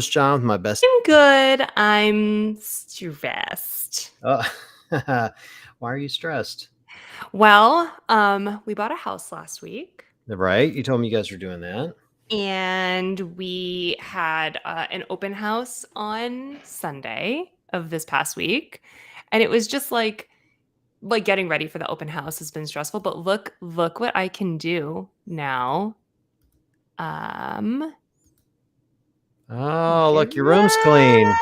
John, my best. I'm good. I'm stressed. Why are you stressed? Well, we bought a house last week, Right? You told me you guys were doing that. and we had an open house on Sunday of this past week, and it was just like getting ready for the open house has been stressful. But look what I can do now. Oh, look, your room's clean. I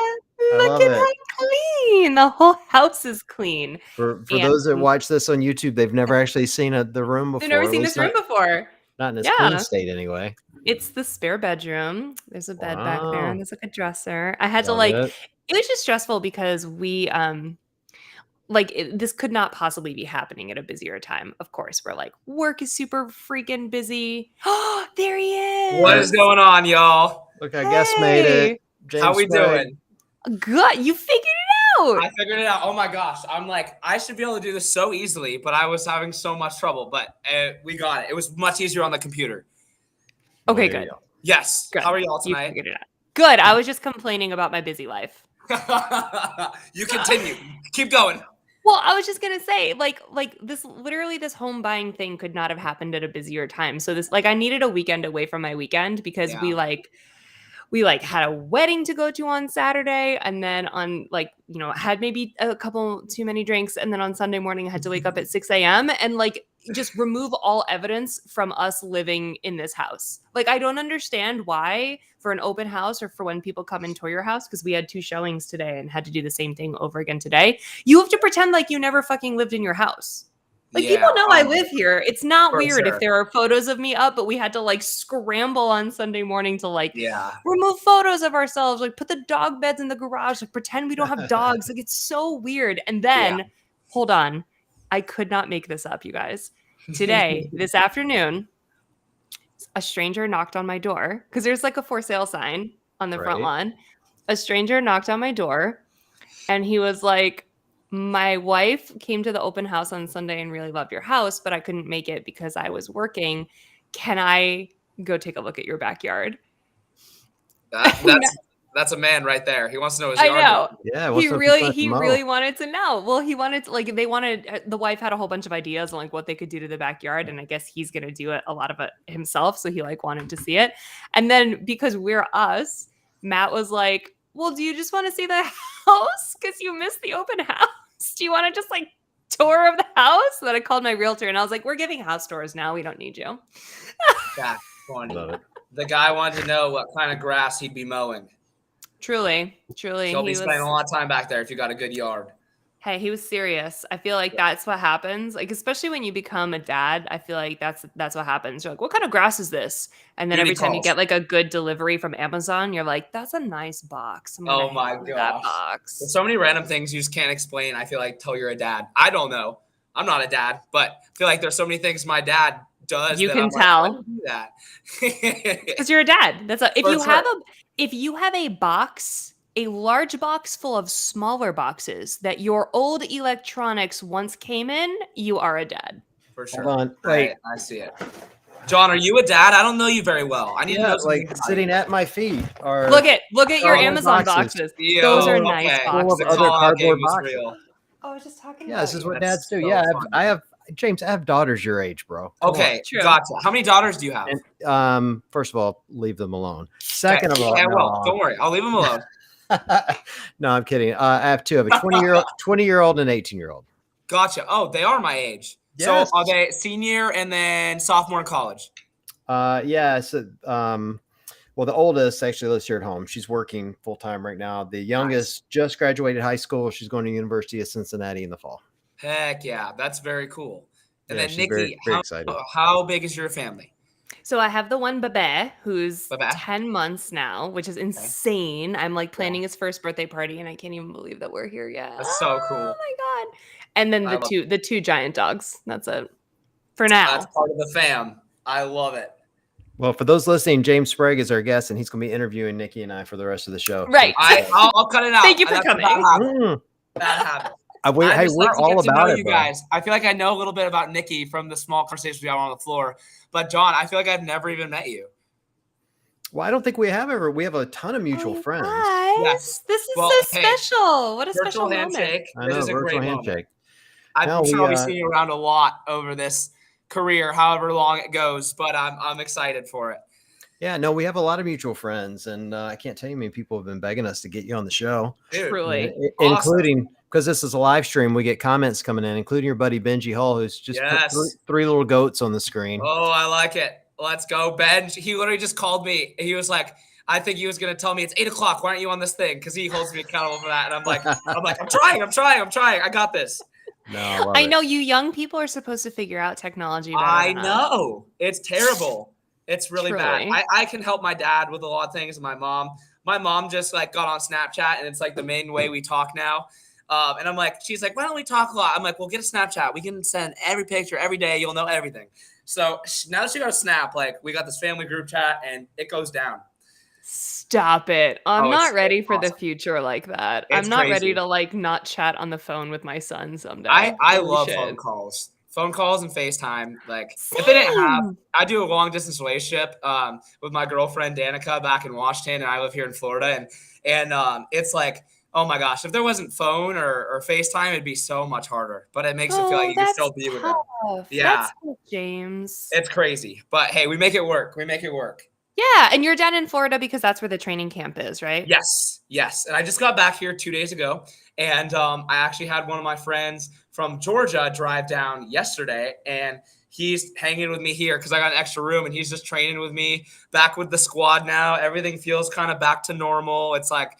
Look love at it. how clean. The whole house is clean. For And those that watch this on YouTube, they've never actually seen the room I've never before. At seen least this room before. not in its clean Yeah. state anyway. It's the spare bedroom. There's a bed back there, Wow. and there's like a dresser. I had to Love it. it was just stressful because we this could not possibly be happening at a busier time. Of course, we're like, work is super freaking busy. Oh, there he is. What is going on, y'all? Look, I guess made it. James How we Sprague. doing? Good. You figured it out. I figured it out. Oh my gosh. I'm like, I should be able to do this so easily, but I was having so much trouble. But we got it. It was much easier on the computer. Okay, There you good. go. Yes. Good. How are y'all You tonight? figured it out. Good. I was just complaining about my busy life. You continue. Keep going. Well, I was just gonna say, this home buying thing could not have happened at a busier time. So I needed a weekend away from my weekend because Yeah. we had a wedding to go to on Saturday, and then on had maybe a couple too many drinks, and then on Sunday morning I had to wake up at 6 a.m. and just remove all evidence from us living in this house. I don't understand why for an open house or for when people come and tour your house, because we had 2 showings today and had to do the same thing over again today. You have to pretend like you never fucking lived in your house. People know I live here. It's not For weird sure. if there are photos of me up, but we had to scramble on Sunday morning to Yeah. remove photos of ourselves, put the dog beds in the garage, pretend we don't have dogs. It's so weird. And then, hold on, I could not make this up, you guys. Today, this afternoon, a stranger knocked on my door because there's a for sale sign on the front Right. lawn. A stranger knocked on my door, and he was like, my wife came to the open house on Sunday and really loved your house, but I couldn't make it because I was working. Can I go take a look at your backyard? That's a man right there. He wants to know his I yard. know. Yeah. He really wanted to know. Well, he wanted the wife had a whole bunch of ideas on what they could do to the backyard, and I guess he's gonna do it, a lot of it himself. So he wanted to see it. And then because we're us, Matt was like, well, do you just want to see the house? Because you missed the open house. Do you want to just tour of the house? So then I called my realtor and I was like, we're giving house tours now. We don't need you. Yeah, funny. Love it. The guy wanted to know what kind of grass he'd be mowing. Truly. He'll be spending a lot of time back there if you got a good yard. Hey, he was serious. I feel that's what happens. Especially when you become a dad, I feel that's what happens. You're like, what kind of grass is this? And then every time you get a good delivery from Amazon, you're like, that's a nice box. Oh my gosh. That box. There's so many random things you just can't explain. I feel till you're a dad. I don't know. I'm not a dad, but I feel there's so many things my dad does. You that can I'm tell. Why do you do that? Because you're a dad. If you have a box, a large box full of smaller boxes that your old electronics once came in, you are a dad. For sure. Hold on. Wait. I see it. John, are you a dad? I don't know you very well. I need to know something about sitting you. at my feet are Look at your Amazon boxes. boxes. Those are nice okay. boxes. Full of other cardboard was boxes. real. I was just talking Yeah, about this is what That's dads do. so Yeah, funny. James, I have daughters your age, bro. Come Okay, True. gotcha. How many daughters do you have? on. First of all, leave them alone. Second of all, yeah, no. well, don't worry. I'll leave them alone. No, I'm kidding. I have 2. I have a 20-year-old and an 18-year-old. Gotcha. Oh, they are my age. Yes. So are they senior and then sophomore in college? Yeah. So, well, the oldest actually lives here at home. She's working full time right now. The youngest just graduated high school. She's going to University of Cincinnati in the fall. Heck yeah, that's very cool. And Yeah, then she's Nikki, very, very excited. how big is your family? So I have the one Bebe who's Bebe? 10 months now, which is insane. I'm planning his first birthday party, and I can't even believe that we're here yet. That's so cool. Oh my god! And then I the two giant dogs. That's it for now. That's part of the fam. I love it. Well, for those listening, James Sprague is our guest, and he's going to be interviewing Nikki and I for the rest of the show. Right. I'll cut it out. Thank you for That's coming. Bad habit. Hey, we're all about it, you bro. guys. I feel like I know a little bit about Nikki from the small conversations we have on the floor. But John, I feel like I've never even met you. Well, I don't think we have a ton of Oh, mutual you friends. Yes. guys, this is Well, so hey, special. What a virtual special moment. handshake. I It know, is a virtual great moment. handshake. I'm No, sure we I'll be seeing you around a lot over this career, however long it goes, but I'm excited for it. yeah, no, we have a lot of mutual friends, and I can't tell you how many people have been begging us to get you on the show. Dude, Truly. awesome. Including, because this is a live stream, we get comments coming in, including your buddy Benji Hall, who's just put Yes. three little goats on the screen. Oh, I like it. Let's go, Ben. He literally just called me. He was like, I think he was gonna tell me it's 8:00. Why aren't you on this thing? Because he holds me accountable for that. And I'm like, I'm trying. I got this. No, I love I it. know you young people are supposed to figure out technology better I than us. know. It's terrible. It's really bad. Truly. I can help my dad with a lot of things. My mom just like got on Snapchat, and it's like the main way we talk now. And I'm like, she's like, why don't we talk a lot? I'm like, well, get a Snapchat. We can send every picture every day. You'll know everything. So now that she got a Snap, like we got this family group chat, and it goes down. Stop it. I'm Oh, not it's ready for the awesome. future like that. It's I'm not ready crazy. to like not chat on the phone with my son someday. I Holy love shit. phone calls. Phone calls and FaceTime. Like if they didn't have, Same. I do a long distance relationship with my girlfriend Danica back in Washington, and I live here in Florida, and it's like, oh my gosh, if there wasn't phone or FaceTime, it'd be so much harder. But it makes it feel like Oh, you can that's still be with them. tough. Yeah, That's tough, James. it's crazy. But hey, we make it work. We make it work. Yeah, and you're down in Florida because that's where the training camp is, right? Yes. And I just got back here 2 days ago, and I actually had one of my friends from Georgia drive down yesterday, and he's hanging with me here because I got an extra room, and he's just training with me, back with the squad now. Everything feels kind of back to normal. It's like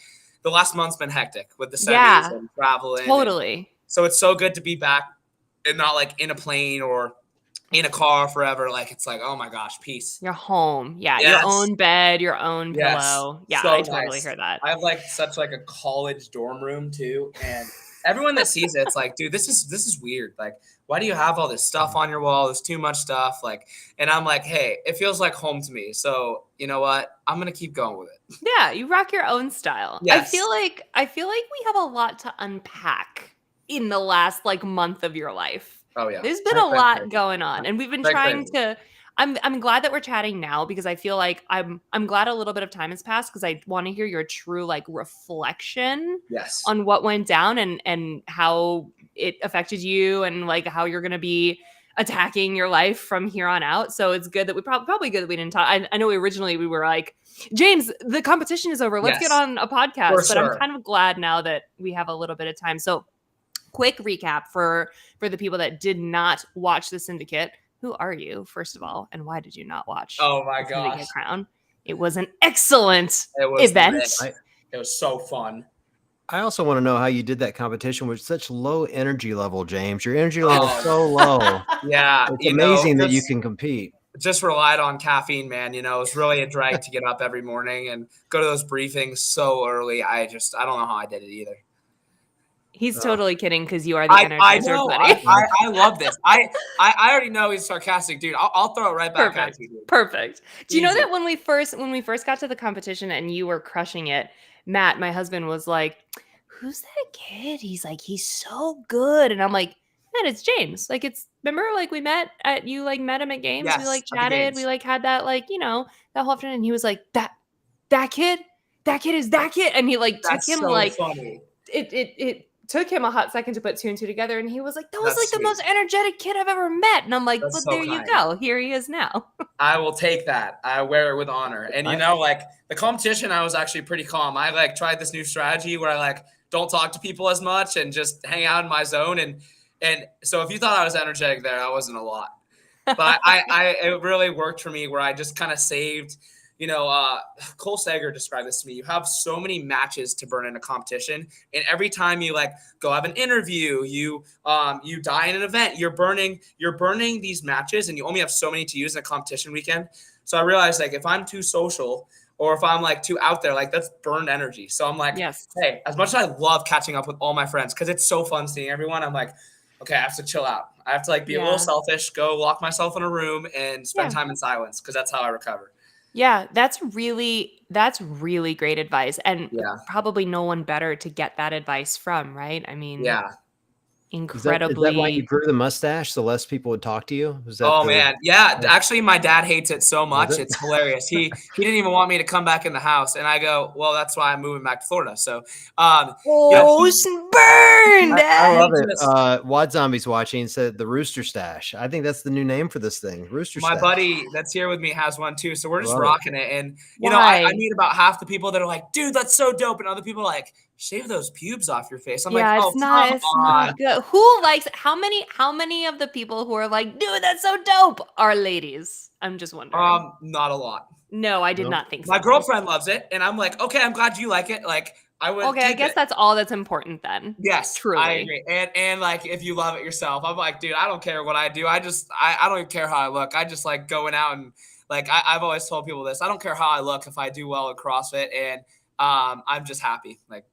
the last month's been hectic with the semis Yeah, and traveling. totally. So it's so good to be back and not like in a plane or in a car forever. Like it's like, oh my gosh, peace. You're home. Yeah, Yes. your own bed, your own Yes. pillow. Yeah, So I totally nice. hear that. I have like such like a college dorm room too, and everyone that sees it, it's like, dude, this is weird. Like, why do you have all this stuff on your wall? There's too much stuff. Like, and I'm like, hey, it feels like home to me. So you know what? I'm gonna keep going with it. Yeah, you rock your own style. Yes. I feel like we have a lot to unpack in the last like month of your life. Oh yeah. There's been a lot going on, and we've been trying to. I'm glad that we're chatting now because I feel like I'm glad a little bit of time has passed because I want to hear your true like reflection Yes. on what went down and how it affected you and like how you're gonna be attacking your life from here on out. So it's good that we probably good that we didn't talk. I know originally we were like, James, the competition is over. Let's get on a podcast. But I'm kind of glad now that we have a little bit of time. So quick recap for the people that did not watch the Syndicate. Who are you, first of all, and why did you not watch? Oh my the gosh. Syndicate Crown? It was an excellent was event. It was so fun. I also want to know how you did that competition with such low energy level, James. Your energy level is so low. Yeah. It's amazing that you can compete. Just relied on caffeine, man. You know, it's really a drag to get up every morning and go to those briefings so early. I don't know how I did it either. He's totally kidding because you are the Energizer I know. buddy. I love this. I already know he's sarcastic, dude. I'll throw it right back at you, dude. Perfect. Do you know that when we first got to the competition and you were crushing it, Matt, my husband, was like, "Who's that kid?" He's like, "He's so good," and I'm like, "Matt, it's James." Like, remember, like we met at met him at games. Yes, we like at the chatted. games. We like had that that whole afternoon. And he was like, that kid is that kid," and he like took him so funny. It took him a hot second to put two and two together, and he was like, that was like the most energetic kid I've ever met. And I'm like, but there you go. Here he is now. I will take that. I wear it with honor. And you know, like the competition, I was actually pretty calm. I like tried this new strategy where I like don't talk to people as much and just hang out in my zone. And so if you thought I was energetic there, I wasn't a lot. But it really worked for me where I just kind of saved. You know, Cole Sager described this to me. You have so many matches to burn in a competition, and every time you like go have an interview, you die in an event. You're burning these matches, and you only have so many to use in a competition weekend. So I realized like if I'm too social or if I'm like too out there, like that's burned energy. So I'm like, hey, as much as I love catching up with all my friends because it's so fun seeing everyone, I'm like, okay, I have to chill out. I have to like be a little selfish, go lock myself in a room and spend time in silence because that's how I recover. Yeah, that's really great advice. And probably no one better to get that advice from, right? I mean, Is that why you incredibly. grew the mustache so less people would talk to you? Was that Oh man, yeah. Oh. Actually, my dad hates it so much. Was it? It's hilarious. He didn't even want me to come back in the house, and I go, well, that's why I'm moving back to Florida. So, Burn, I Dad. love it. just- Wad Zombie's watching said the Rooster Stash. I think that's the new name for this thing. Rooster My Stash. buddy that's here with me has one too, so we're just Love it. rocking it. And you know, I Why? meet about half the people that are like, "Dude, that's so dope," and other people are like, "Shave those pubes off your face." I'm Yeah, like, "Oh, it's not. come It's on." not good. Who likes? How many of the people who are like, dude, that's so dope, are ladies? I'm just wondering. Not a lot. No, I did No. not think so. My girlfriend loves it, and I'm like, "Okay, I'm glad you like it." Like, I would. Okay, I keep guess it. that's all that's important then. Yes, Truly. I agree. And like, if you love it yourself, I'm like, dude, I don't care what I do. I don't even care how I look. I just like going out and like, I've always told people this. I don't care how I look if I do well at CrossFit, and I'm just happy. Like,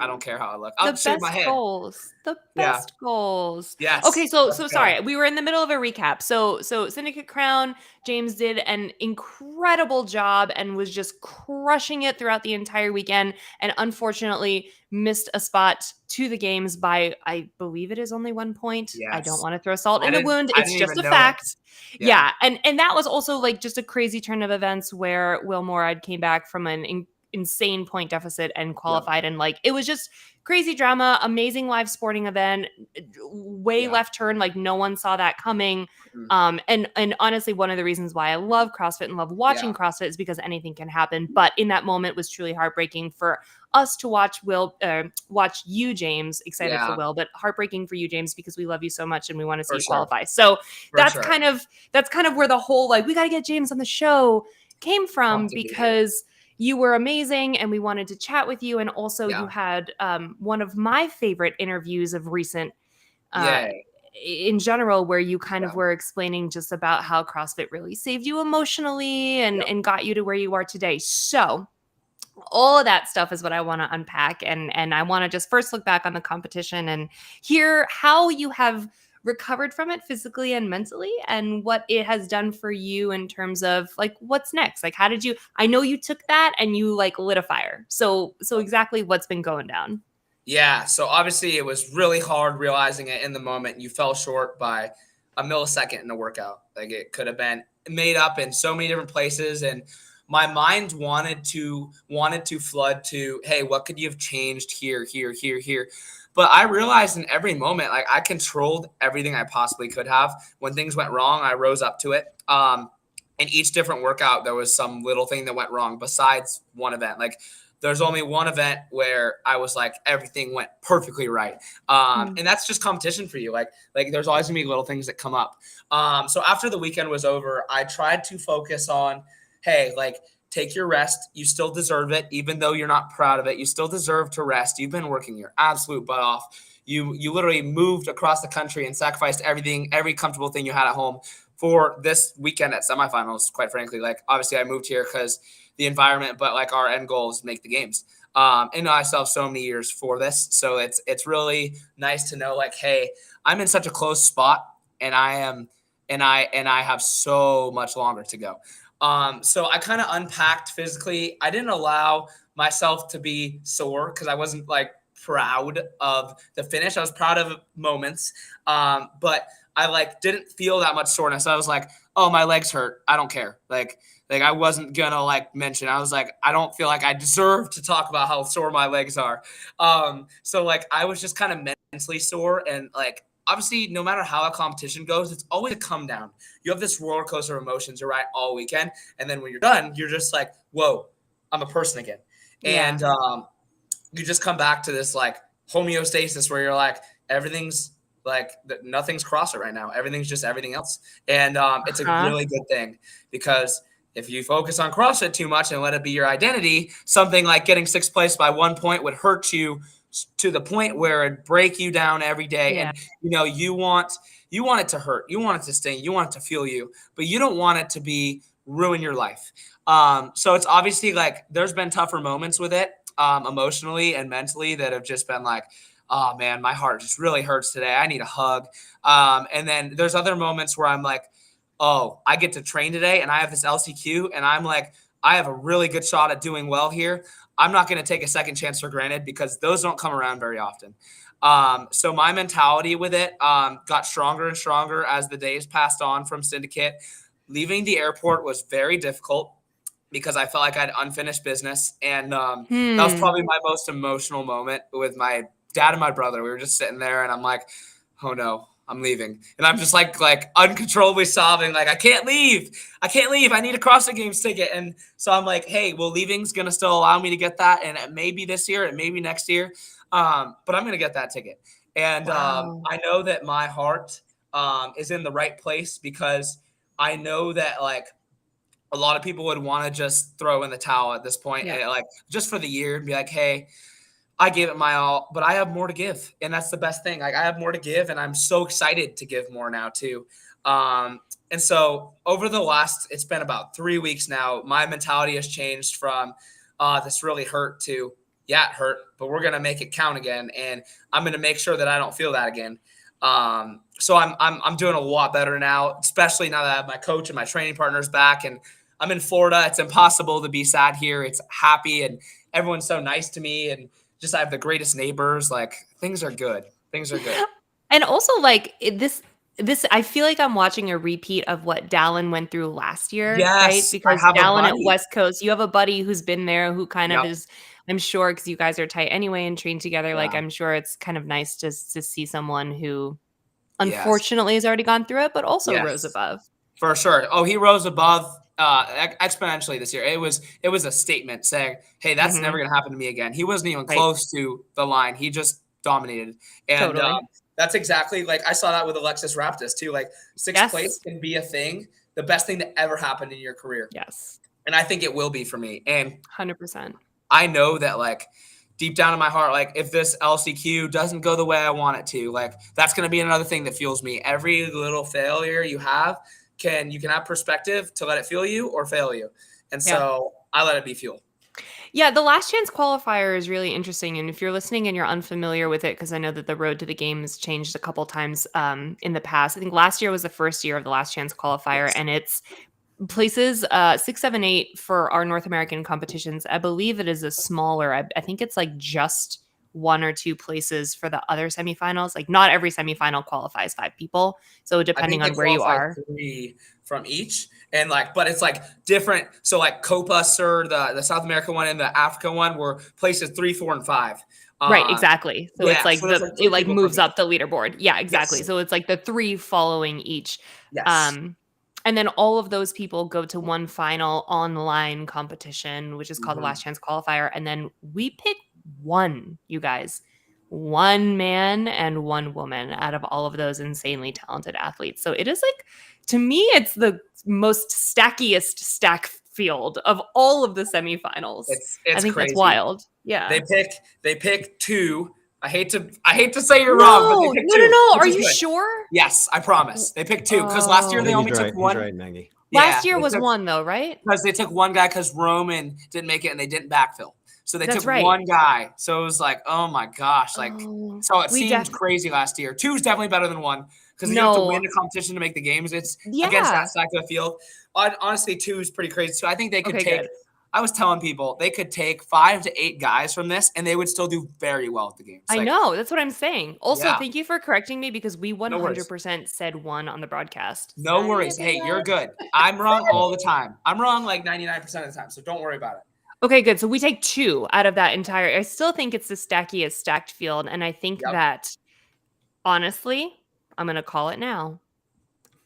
I don't care how I look. I'll The shave my best head. goals. The Yeah. best goals. Yes. Okay, so Let's go. sorry, we were in the middle of a recap. So Syndicate Crown, James did an incredible job and was just crushing it throughout the entire weekend, and unfortunately missed a spot to the games by, I believe it is only 1 point. I don't Yes. want to throw salt I in the didn't- wound. I It's didn't just even a know it. fact. Yeah. Yeah, and that was also like just a crazy turn of events where Will Morad came back from an insane point deficit and qualified, and like it was just crazy drama, amazing live sporting event, way Yeah. left turn, like no one saw that coming. Mhm. And honestly, one of the reasons why I love CrossFit and love watching Yeah. CrossFit is because anything can happen. But in that moment was truly heartbreaking for us to watch watch you, James. Excited for Yeah. Will, but heartbreaking for you, James, because we love you so much and we want to see For you sure. qualify. So For that's sure. kind of where the whole like we got to get James on the show came from, Pumped to be here. because you were amazing and we wanted to chat with you. And also Yeah. you had one of my favorite interviews of recent Yay. in general, where you kind of Yeah. were explaining just about how CrossFit really saved you emotionally and, Yep. and got you to where you are today. So all of that stuff is what I want to unpack. And I want to just first look back on the competition and hear how you have recovered from it physically and mentally, and what it has done for you in terms of like what's next. Like, how did you, I know you took that and you like lit a fire. So exactly what's been going down. Yeah, so obviously it was really hard realizing it in the moment. You fell short by a millisecond in the workout. Like, it could have been made up in so many different places, and my mind wanted to flood to, hey, what could you have changed here? But I realized in every moment, like, I controlled everything I possibly could have. When things went wrong, I rose up to it. In each different workout, there was some little thing that went wrong besides one event. Like, there's only one event where I was like, everything went perfectly right. And that's just competition for you. Like there's always gonna be little things that come up. So after the weekend was over, I tried to focus on, hey, like, take your rest. You still deserve it. Even though you're not proud of it, you still deserve to rest. You've been working your absolute butt off. You literally moved across the country and sacrificed everything, every comfortable thing you had at home for this weekend at semifinals, quite frankly. Like, obviously I moved here because the environment, but like our end goal is to make the games. And I still have so many years for this. So it's really nice to know, like, hey, I'm in such a close spot, and I have so much longer to go. So I kind of unpacked physically. I didn't allow myself to be sore because I wasn't like proud of the finish. I was proud of moments. But I like didn't feel that much soreness. I was like, oh, my legs hurt. I don't care. Like I wasn't gonna like mention. I was like, I don't feel like I deserve to talk about how sore my legs are. So like I was just kind of mentally sore, and like obviously no matter how a competition goes, it's always a come down. You have this roller coaster of emotions, you're right, all weekend, and then when you're done, you're just like, whoa, I'm a person again. Yeah. And you just come back to this like homeostasis where you're like, everything's like nothing's CrossFit right now. Everything's just everything else. And it's a really good thing, because if you focus on CrossFit too much and let it be your identity, something like getting sixth place by 1 point would hurt you to the point where it'd break you down every day. Yeah. And you want it to hurt. You want it to sting. You want it to feel you, but you don't want it to be ruin your life. So it's obviously like there's been tougher moments with it, emotionally and mentally, that have just been like, oh man, my heart just really hurts today. I need a hug. And then there's other moments where I'm like, oh, I get to train today and I have this LCQ and I'm like, I have a really good shot at doing well here. I'm not going to take a second chance for granted because those don't come around very often. So my mentality with it got stronger and stronger as the days passed on from syndicate. Leaving the airport was very difficult because I felt like I had unfinished business. And that was probably my most emotional moment with my dad and my brother. We were just sitting there and I'm like, oh no, I'm leaving. And I'm just like uncontrollably sobbing. Like, I can't leave. I need a CrossFit Games ticket. And so I'm like, hey, well, leaving's going to still allow me to get that. And it may be this year, it may be next year. But I'm going to get that ticket. And I know that my heart is in the right place because I know that like a lot of people would want to just throw in the towel at this point, and like just for the year and be like, hey, I gave it my all, but I have more to give. And that's the best thing. Like I have more to give and I'm so excited to give more now too. And so over the last, it's been about 3 weeks now, my mentality has changed from this really hurt to, yeah, it hurt, but we're going to make it count again. And I'm going to make sure that I don't feel that again. So I'm doing a lot better now, especially now that I have my coach and my training partners back and I'm in Florida. It's impossible to be sad here. It's happy and everyone's so nice to me. And just I have the greatest neighbors. Like things are good. And also like this, I feel like I'm watching a repeat of what Dallin went through last year, right? Because Dallin at West Coast, you have a buddy who's been there who kind of is, I'm sure, because you guys are tight anyway and train together. Yeah. Like I'm sure it's kind of nice to see someone who unfortunately has already gone through it, but also rose above. For sure. Oh, he rose above exponentially this year. It was a statement saying, hey, that's never going to happen to me again. He wasn't even close to the line. He just dominated. And that's exactly like I saw that with Alexis Raptis too. Like sixth place can be a thing, the best thing that ever happened in your career. Yes. And I think it will be for me. And 100%. I know that like deep down in my heart, like if this LCQ doesn't go the way I want it to, like that's going to be another thing that fuels me. Every little failure you have, you can have perspective to let it fuel you or fail you. And so I let it be fuel. Yeah, the last chance qualifier is really interesting. And if you're listening and you're unfamiliar with it, because I know that the road to the games changed a couple times in the past. I think last year was the first year of the last chance qualifier, and it's places 6, 7, 8 for our North American competitions. I believe it is a smaller, I think it's like just 1 or 2 places for the other semifinals. Like not every semifinal qualifies 5 people. So depending on where you are. 3 from each. And like, but it's like different. So like Copa Sur, the South American one and the Africa one were places 3, 4, and 5. Right, exactly. So it's like it like moves up the leaderboard. Yeah, exactly. Yes. So it's like the 3 following each. Yes. And then all of those people go to one final online competition, which is called the Last Chance Qualifier. And then we pick one, you guys, 1 man and 1 woman out of all of those insanely talented athletes. So it is like, to me, it's the most stackiest stack field of all of the semifinals. It's I think crazy. That's wild. Yeah. They pick 2. I hate to say you're wrong, but they pick 2. No. Are you sure? Yes, I promise. They picked 2 because last year they only took 1. He's right, Maggie. Last year was 1 though, right? Because they took 1 guy because Roman didn't make it and they didn't backfill. So they took 1 guy. So it was like, oh my gosh. Like, so it seemed crazy last year. 2 is definitely better than 1 because you have to win the competition to make the games. It's against that stack of the field. Honestly, 2 is pretty crazy. So I think they could take, I was telling people they could take 5 to 8 guys from this and they would still do very well at the games. I know. That's what I'm saying. Also, thank you for correcting me because we 100% said 1 on the broadcast. No worries. Hey, you're good. I'm wrong all the time. I'm wrong like 99% of the time. So don't worry about it. Okay, good. So we take 2 out of that entire. I still think it's the stackiest stacked field, and I think that honestly, I'm gonna call it now.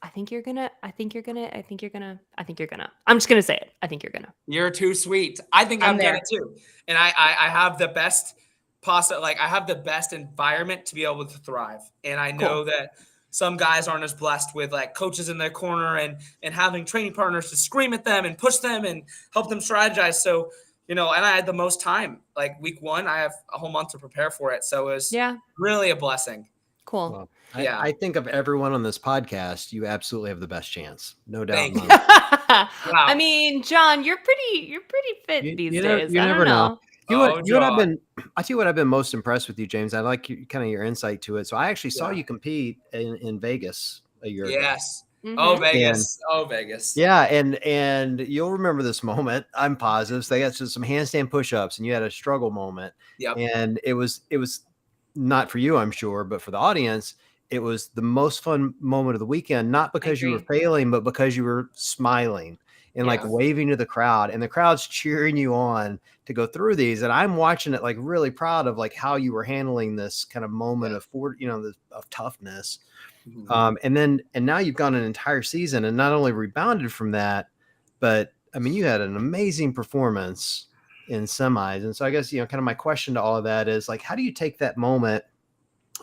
I think you're gonna. I'm just gonna say it. I think you're gonna. You're too sweet. I think I'm gonna too, and I have the best I have the best environment to be able to thrive, and I know that some guys aren't as blessed with like coaches in their corner and having training partners to scream at them and push them and help them strategize. So, and I had the most time, like week 1, I have a whole month to prepare for it. So it was really a blessing. Cool. Well, I think of everyone on this podcast, you absolutely have the best chance. No doubt. Wow. I mean, John, you're pretty fit these days. You never know. I tell you what I've been most impressed with you, James. I like kind of your insight to it. So I actually saw you compete in Vegas a year ago. Yes. Oh, Mhm. Vegas. Oh, Vegas. Yeah, and you'll remember this moment. I'm positive. So they got some handstand push-ups, and you had a struggle moment. Yep. And it was not for you, I'm sure, but for the audience, it was the most fun moment of the weekend. Not because you were agree. failing, but because you were smiling and like Yeah. waving to the crowd, and the crowd's cheering you on to go through these. And I'm watching it, like really proud of like how you were handling this kind of moment of of toughness. Mhm. And now you've gone an entire season and not only rebounded from that, but I mean, you had an amazing performance in semis. And so I guess, kind of my question to all of that is like, how do you take that moment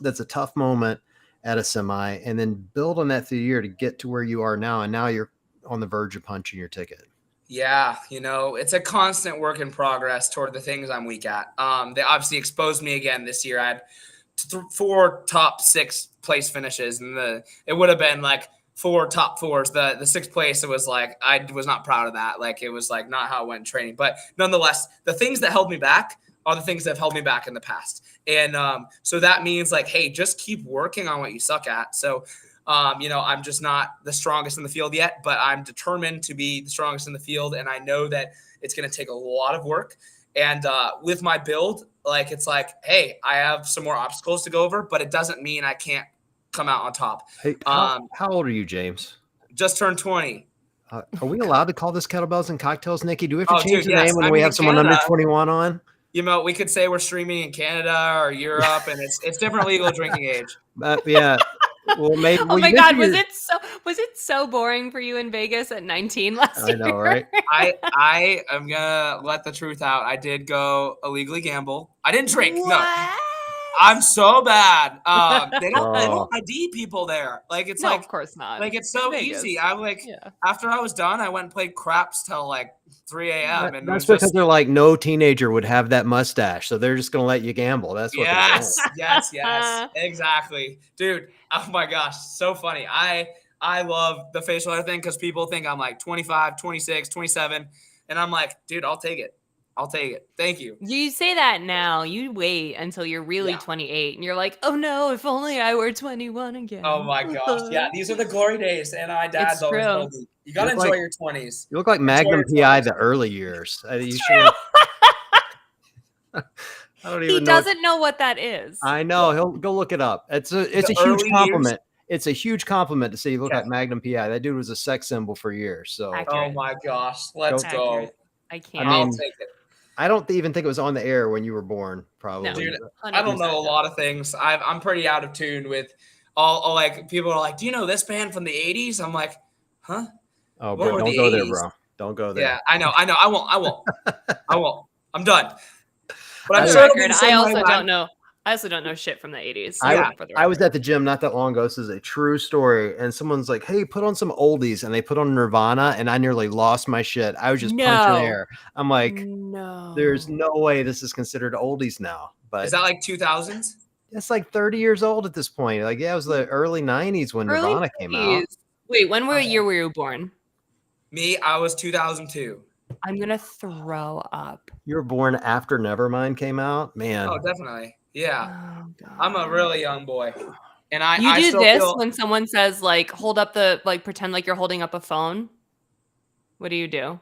that's a tough moment at a semi and then build on that through the year to get to where you are now? And now you're on the verge of punching your ticket. Yeah, it's a constant work in progress toward the things I'm weak at. They obviously exposed me again this year. I had 4 top 6 place finishes, and it would have been like 4 top 4s. The 6th place, it was like I was not proud of that. Like it was like not how it went in training. But nonetheless, the things that held me back are the things that have held me back in the past. And so that means like, hey, just keep working on what you suck at. So I'm just not the strongest in the field yet, but I'm determined to be the strongest in the field. And I know that it's going to take a lot of work. And with my build, like, it's like, hey, I have some more obstacles to go over, but it doesn't mean I can't come out on top. Hey, how old are you, James? Just turned 20. Are we allowed to call this kettlebells and cocktails, Nikki? Do we have to Oh, change dude, the yes. name when I we mean, have in someone under Canada, 21 on? we could say we're streaming in Canada or Europe, and it's different legal drinking age. Yeah. Well, maybe. Oh my God, was it so boring for you in Vegas at 19 last year? I know, right? I am gonna let the truth out. I did go illegally gamble. I didn't drink. What? No, I'm so bad. They don't ID people there. Like it's No, like, of course not. like it's so Vegas. easy. I after I was done, I went and played craps till like 3 a.m. and That's because they're like, no teenager would have that mustache, so they're just gonna let you gamble. That's what. Yes, exactly, dude. Oh my gosh, so funny. I love the facial hair thing because people think I'm like 25, 26, 27, and I'm like, dude, I'll take it. I'll take it. Thank you. You say that now. You wait until you're really 28 and you're like, oh no, if only I were 21 again. Oh my gosh. Yeah, these are the glory days. And my dad's always told me, you got to enjoy your 20s. You look like Magnum PI the early years. It's true. I don't even know. He doesn't know what that is. I know. He'll go look it up. It's a huge compliment. It's a huge compliment to say you look like Magnum PI. That dude was a sex symbol for years. So. Oh my gosh. Let's go. I can't. I'll take it. I don't even think it was on the air when you were born, probably. No, dude, I don't know a lot of things. I'm pretty out of tune with all like, people are like, do you know this band from the 80s? I'm like, huh? Oh, bro, don't go there, bro. Don't go there. Yeah, I know. I won't. I'm done. But I'm sure I also don't know. I also don't know shit from the 80s. I was at the gym not that long ago. This is a true story. And someone's like, hey, put on some oldies. And they put on Nirvana. And I nearly lost my shit. I was just punching air. I'm like, there's no way this is considered oldies now. But is that like 2000s? It's like 30 years old at this point. Like, yeah, it was the early 90s when Nirvana came out. Wait, what year were you born? Me, I was 2002. I'm going to throw up. You were born after Nevermind came out? Man. Oh, definitely. Yeah. Oh, I'm a really young boy. And you do this when someone says like, hold up pretend like you're holding up a phone. What do you do?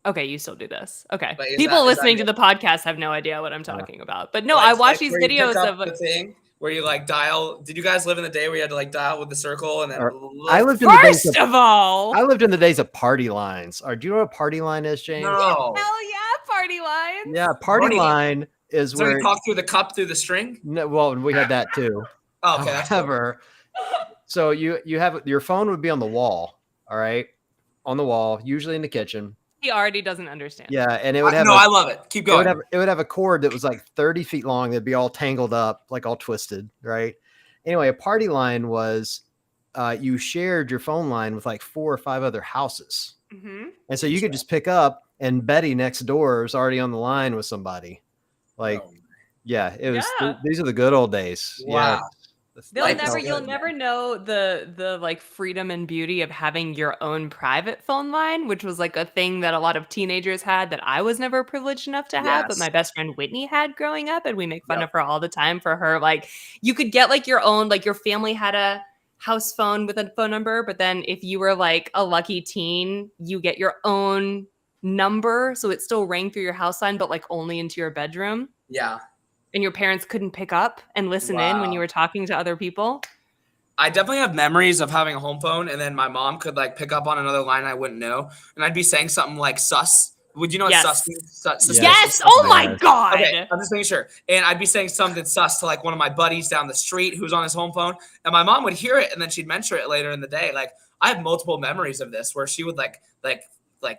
Okay, you still do this. Okay. People listening to the podcast have no idea what I'm talking about. But no, I watch these videos of the thing where you like dial. Did you guys live in the day where you had to like dial with the circle and then I lived in I lived in the days of party lines. Do you know what a party line is, James? No. Hell yeah, party lines. Yeah, party line is where you talk through the cup through the string. No, well, we had that too. Oh, okay. However, so you have your phone would be on the wall, all right, on the wall, usually in the kitchen. He already doesn't understand. Yeah, and it would have. I love it. Keep going. It would have a cord that was like 30 feet long. That'd be all tangled up, like all twisted, right? Anyway, a party line was you shared your phone line with like 4 or 5 other houses, and so you could just pick up, and Betty next door is already on the line with somebody. Like, yeah, it was. These are the good old days. Wow. Yeah. You'll never know the like freedom and beauty of having your own private phone line, which was like a thing that a lot of teenagers had that I was never privileged enough to have, but my best friend Whitney had growing up, and we make fun of her all the time for her. Like, you could get like your own, like your family had house phone with a phone number, but then if you were like a lucky teen, you get your own number, so it still rang through your house line, but like only into your bedroom. Yeah. And your parents couldn't pick up and listen in when you Wow. were talking to other people. I definitely have memories of having a home phone, and then my mom could like pick up on another line I wouldn't know, and I'd be saying something like "sus." Would you know what Yes. sus means? Suspicious. Yes. Oh my Yes. God. Okay, I'm just making sure. And I'd be saying something sus to like one of my buddies down the street who's on his home phone, and my mom would hear it, and then she'd mention it later in the day. Like I have multiple memories of this where she would like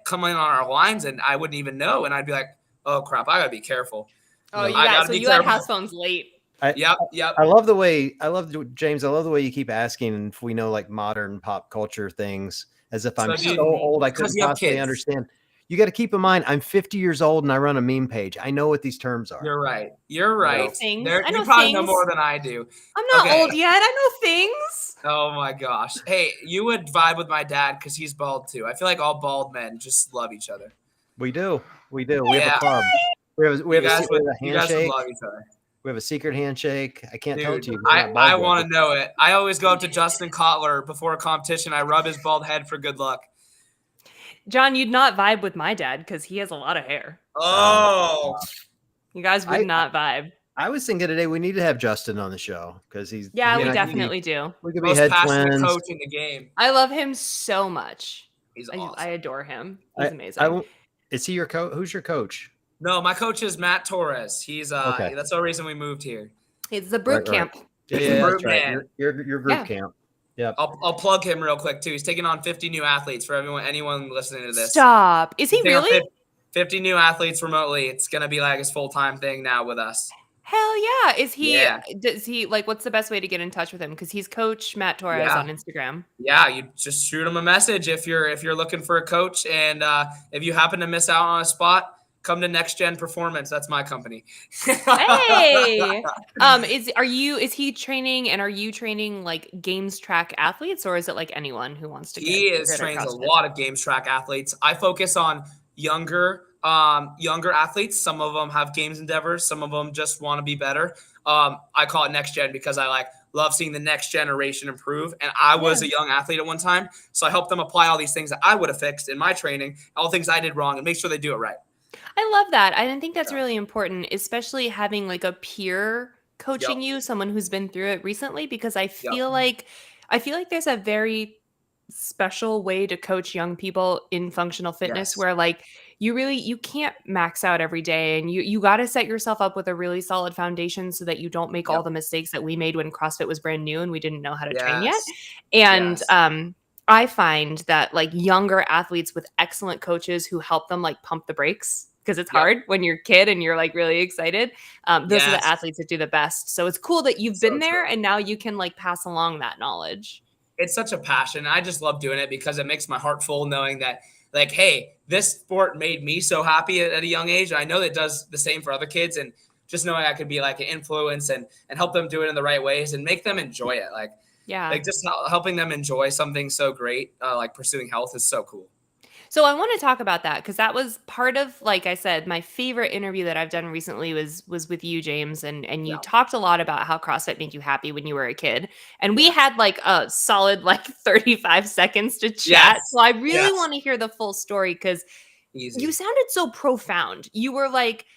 come in on our lines, and I wouldn't even know, and I'd be like, "Oh crap, I gotta be careful." Oh, I you gotta so be you had careful. house phones late. Yep. James, I love the way you keep asking if we know like modern pop culture things as if I'm So, so dude, old I because couldn't you have possibly kids. understand. You got to keep in mind, I'm 50 years old and I run a meme page. I know what these terms are. You're right. You're right. Things. There, I know you probably know things. more than I do. I'm not Okay. old yet. I know things. Oh my gosh. Hey, you would vibe with my dad because he's bald too. I feel like all bald men just love each other. We do. We have a Yeah. club. We have You guys would a handshake. love each other. We have a secret handshake. I can't tell it Dude, to you. 'cause you're not I bald want yet. to know it. I always go up to Justin Kotler before a competition. I rub his bald head for good luck. John, you'd not vibe with my dad because he has a lot of hair. Oh. You guys would not vibe. I was thinking today we need to have Justin on the show because he's Yeah, he we and I could be- definitely do. We could be Most head passionate twins. coach in the game. I love him so much. He's I awesome. adore him. He's amazing. I won't, is he your coach? Who's your coach? No, my coach is Matt Torres. He's Okay. That's the reason we moved here. It's the Brook Right. camp. Yeah, Group that's right. man. Your group Yeah. camp. Yep. I'll plug him real quick too. He's taking on 50 new athletes for anyone listening to this. Stop. Is he He's taking on really? 50 new athletes remotely. It's gonna be like his full-time thing now with us. Hell yeah. Is he, Yeah. does he, like, what's the best way to get in touch with him? Because he's Coach Matt Torres Yeah. on Instagram. Yeah, you just shoot him a message if you're looking for a coach, and if you happen to miss out on a spot, come to Next Gen Performance. That's my company. Hey. Is he training, and are you training like games track athletes, or is it like anyone who wants to He get good at trains a CrossFit? lot of games track athletes. I focus on younger athletes. Some of them have games endeavors. Some of them just want to be better. I call it Next Gen because I love seeing the next generation improve. And I was a young athlete at one time, so I helped them apply all these things that I would have fixed in my training, all things I did wrong, and make sure they do it right. I love that. I think that's really important, especially having like a peer coaching you, someone who's been through it recently, because I feel like there's a very special way to coach young people in functional fitness where like you can't max out every day, and you got to set yourself up with a really solid foundation so that you don't make all the mistakes that we made when CrossFit was brand new and we didn't know how to train yet. And I find that like younger athletes with excellent coaches who help them like pump the brakes, because it's hard when you're a kid and you're like really excited. Those are the athletes that do the best. So it's cool that you've been there and now you can like pass along that knowledge. It's such a passion. I just love doing it because it makes my heart full knowing that, like, hey, this sport made me so happy at a young age. I know that it does the same for other kids, and just knowing I could be like an influence and help them do it in the right ways and make them enjoy it. Like just helping them enjoy something so great, like pursuing health, is so cool. So I want to talk about that because that was part of, like I said, my favorite interview that I've done recently was with you, James, and you talked a lot about how CrossFit made you happy when you were a kid. And we had like a solid like 35 seconds to chat. So I really want to hear the full story because you sounded so profound. You were like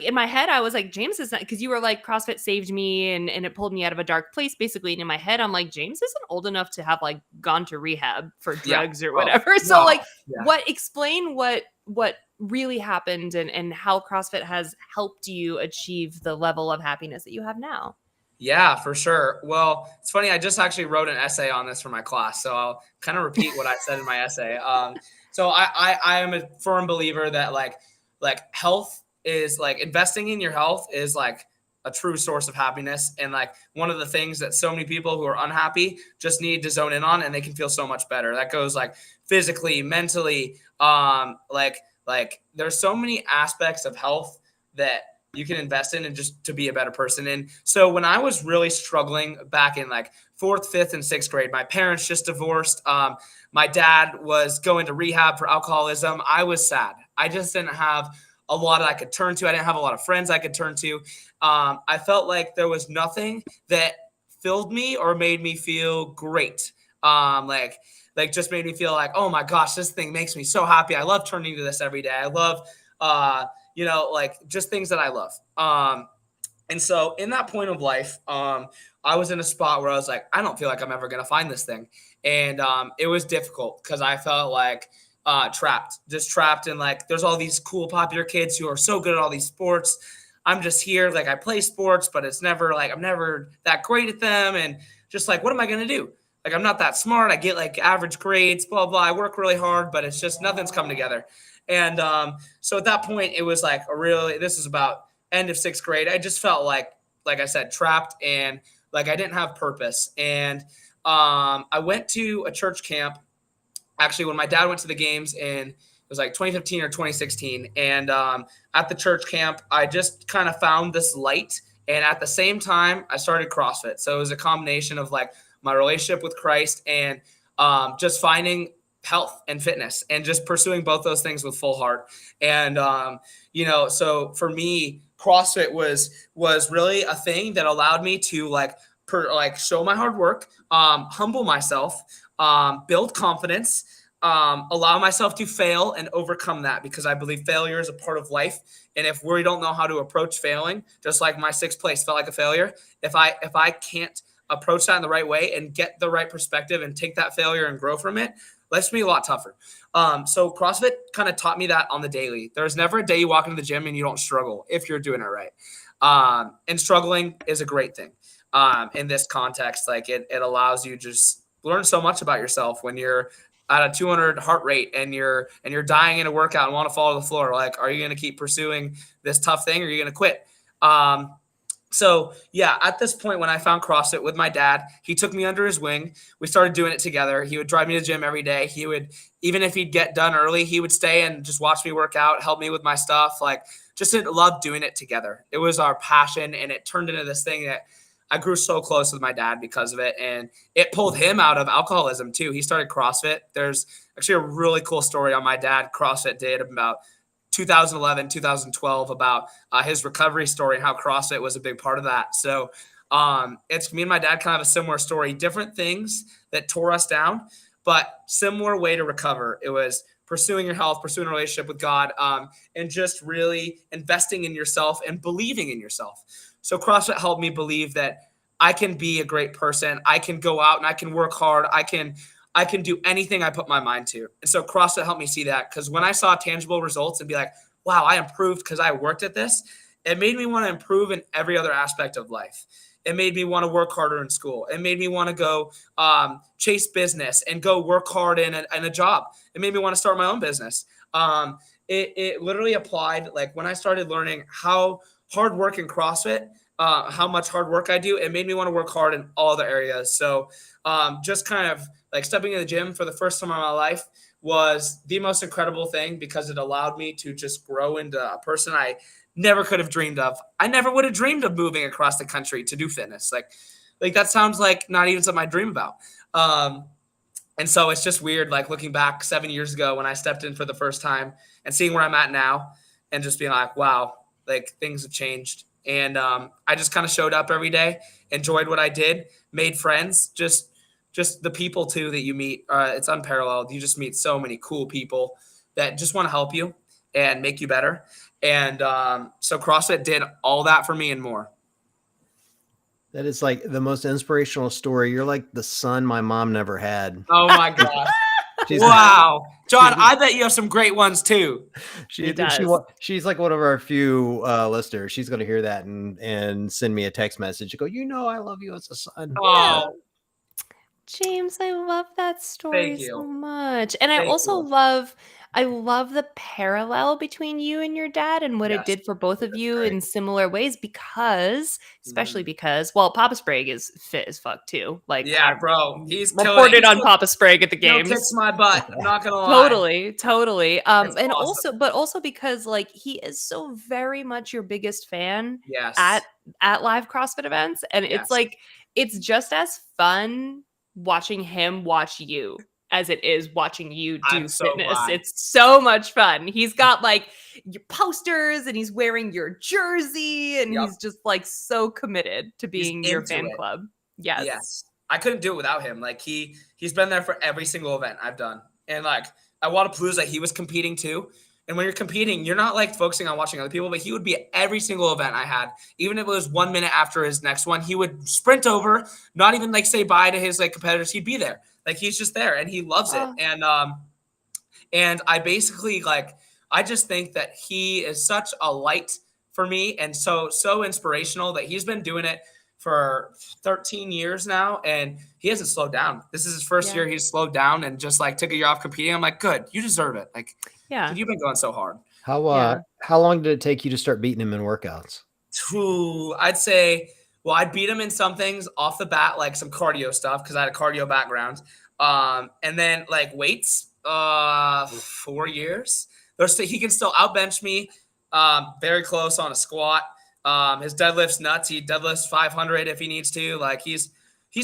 in my head, I was like, James is not, because you were like, CrossFit saved me and it pulled me out of a dark place, basically. And in my head, I'm like, James isn't old enough to have like gone to rehab for drugs or whatever. So explain what really happened and how CrossFit has helped you achieve the level of happiness that you have now. Yeah, for sure. Well, it's funny. I just actually wrote an essay on this for my class, so I'll kind of repeat what I said in my essay. So I am a firm believer that like health is like investing in your health is like a true source of happiness. And like one of the things that so many people who are unhappy just need to zone in on, and they can feel so much better. That goes like physically, mentally, like there's so many aspects of health that you can invest in and just to be a better person. And so when I was really struggling back in like 4th, 5th, and 6th grade, my parents just divorced. My dad was going to rehab for alcoholism. I was sad. I just didn't have a lot that I could turn to. I didn't have a lot of friends I could turn to. I felt like there was nothing that filled me or made me feel great. Like just made me feel like, oh my gosh, this thing makes me so happy. I love turning to this every day. I love, like just things that I love. And so in that point of life, I was in a spot where I was like, I don't feel like I'm ever going to find this thing. And it was difficult because I felt like trapped in like, there's all these cool, popular kids who are so good at all these sports. I'm just here. Like I play sports, but it's never like, I'm never that great at them. And just like, what am I going to do? Like, I'm not that smart. I get like average grades, blah, blah. I work really hard, but it's just nothing's come together. And so at that point, it was like this is about end of 6th grade. I just felt like I said, trapped and like I didn't have purpose. And I went to a church camp actually when my dad went to the games in, it was like 2015 or 2016. And at the church camp, I just kind of found this light. And at the same time, I started CrossFit. So it was a combination of like my relationship with Christ and just finding health and fitness and just pursuing both those things with full heart. And, so for me, CrossFit was really a thing that allowed me to show my hard work, humble myself, build confidence, allow myself to fail and overcome that, because I believe failure is a part of life. And if we don't know how to approach failing, just like my 6th place felt like a failure, if I can't approach that in the right way and get the right perspective and take that failure and grow from it, life's gonna be a lot tougher. So CrossFit kind of taught me that on the daily. There's never a day you walk into the gym and you don't struggle if you're doing it right. And struggling is a great thing. In this context, like it allows you just learn so much about yourself when you're at a 200 heart rate and you're dying in a workout and want to fall to the floor. Like, are you going to keep pursuing this tough thing or are you going to quit? So yeah, at this point, when I found CrossFit with my dad, he took me under his wing. We started doing it together. He would drive me to the gym every day. He would, even if he'd get done early, he would stay and just watch me work out, help me with my stuff. Like, just loved doing it together. It was our passion, and it turned into this thing that I grew so close with my dad because of it. And it pulled him out of alcoholism too. He started CrossFit. There's actually a really cool story on my dad CrossFit did about 2011, 2012 about his recovery story and how CrossFit was a big part of that. So it's me and my dad kind of a similar story, different things that tore us down, but similar way to recover. It was pursuing your health, pursuing a relationship with God, and just really investing in yourself and believing in yourself. So CrossFit helped me believe that I can be a great person. I can go out and I can work hard. I can do anything I put my mind to. And so CrossFit helped me see that, because when I saw tangible results and be like, wow, I improved because I worked at this, it made me want to improve in every other aspect of life. It made me want to work harder in school. It made me want to go chase business and go work hard in a job. It made me want to start my own business. It literally applied, like when I started learning how hard work in CrossFit, how much hard work I do, it made me want to work hard in all other areas. So just kind of like stepping in the gym for the first time in my life was the most incredible thing, because it allowed me to just grow into a person I never could have dreamed of. I never would have dreamed of moving across the country to do fitness. Like that sounds like not even something I dream about. And so it's just weird, like looking back 7 years ago when I stepped in for the first time and seeing where I'm at now and just being like, wow, like things have changed. And I just kind of showed up every day, enjoyed what I did, made friends, just the people too that you meet. It's unparalleled. You just meet so many cool people that just want to help you and make you better. And so CrossFit did all that for me and more. That is like the most inspirational story. You're like the son my mom never had. Oh my God. Wow. John, I bet you have some great ones too. She's like one of our few listeners. She's going to hear that and send me a text message and go, I love you as a son. Oh, James, I love that story Thank you. so much. And I also love the parallel between you and your dad and what it did for both of you in similar ways, especially because, well, Papa Sprague is fit as fuck too. Like, yeah, bro, he's reported on Papa Sprague at the games. Kicks my butt. I'm not gonna lie. Totally. And awesome. also because like he is so very much your biggest fan Yes. at live CrossFit events, and it's like it's just as fun watching him watch you as it is watching you do fitness. It's so much fun. He's got like your posters and he's wearing your jersey and he's just like so committed to being your fan club. Yes. I couldn't do it without him. Like he's been there for every single event I've done. And like at Wadapalooza, he was competing too. And when you're competing, you're not like focusing on watching other people, but he would be at every single event I had. Even if it was 1 minute after his next one, he would sprint over, not even like say bye to his like competitors. He'd be there. Like he's just there and he loves it. And I basically I just think that he is such a light for me and so inspirational that he's been doing it for 13 years now, and he hasn't slowed down. This is his first year he's slowed down and just like took a year off competing. I'm like, good, you deserve it. Like, dude, you've been going so hard. How long did it take you to start beating him in workouts? I'd say, well, I'd beat him in some things off the bat, like some cardio stuff because I had a cardio background. And then like weights, 4 years. He can still outbench me, very close on a squat. His deadlift's nuts. He deadlifts 500 if he needs to. Like he's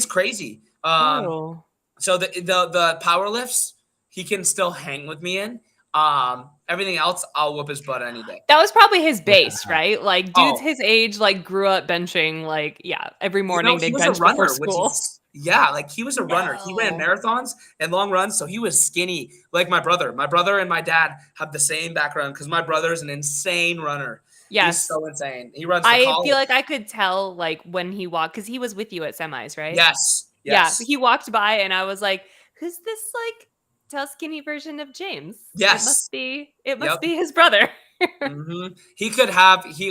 crazy. So the power lifts he can still hang with me in. Everything else I'll whoop his butt any day. That was probably his base, right? Like dudes his age like grew up benching every morning they bench before school. Like he was a runner. He ran marathons and long runs, so he was skinny like my brother. My brother and my dad have the same background because my brother is an insane runner. Yes. He's so insane. He runs. I feel like I could tell like when he walked because he was with you at semis, right? Yes. Yeah. He walked by and I was like, who's this like tall skinny version of James? Yes. It must be his brother. He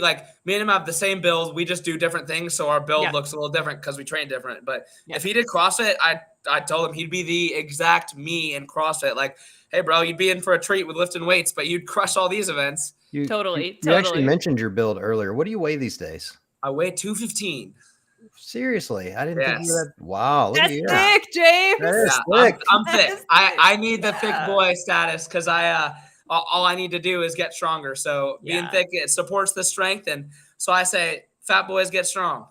like me and him have the same build. We just do different things. So our build looks a little different because we train different. But if he did CrossFit, I told him he'd be the exact me in CrossFit. Like, hey bro, you'd be in for a treat with lifting weights, but you'd crush all these events. Totally. You actually mentioned your build earlier. What do you weigh these days? I weigh 215. Seriously, I didn't think you were that. Wow, that's thick, James. That is thick. I'm thick. I need the thick boy status because all I need to do is get stronger. So being thick, it supports the strength, and so I say, fat boys get strong.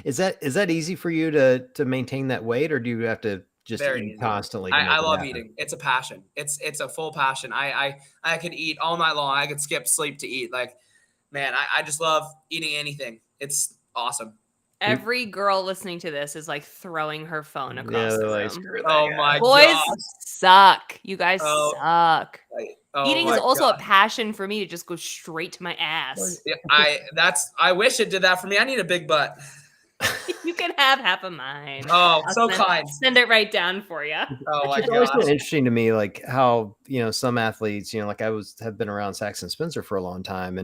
Is that easy for you to maintain that weight, or do you have to just eat constantly? I love eating. It's a passion. It's a full passion. I could eat all night long. I could skip sleep to eat. Like, man, I just love eating anything. It's awesome. Every girl listening to this is like throwing her phone across the room. Oh my boys gosh. suck. You guys suck. Eating is also God. a passion for me to just go straight to my ass. Yeah, I wish it did that for me. I need a big butt. You can have half of mine. Oh, kind. Send it right down for you. Oh my It's always been interesting to me, like how some athletes, like have been around Saxon Spencer for a long time,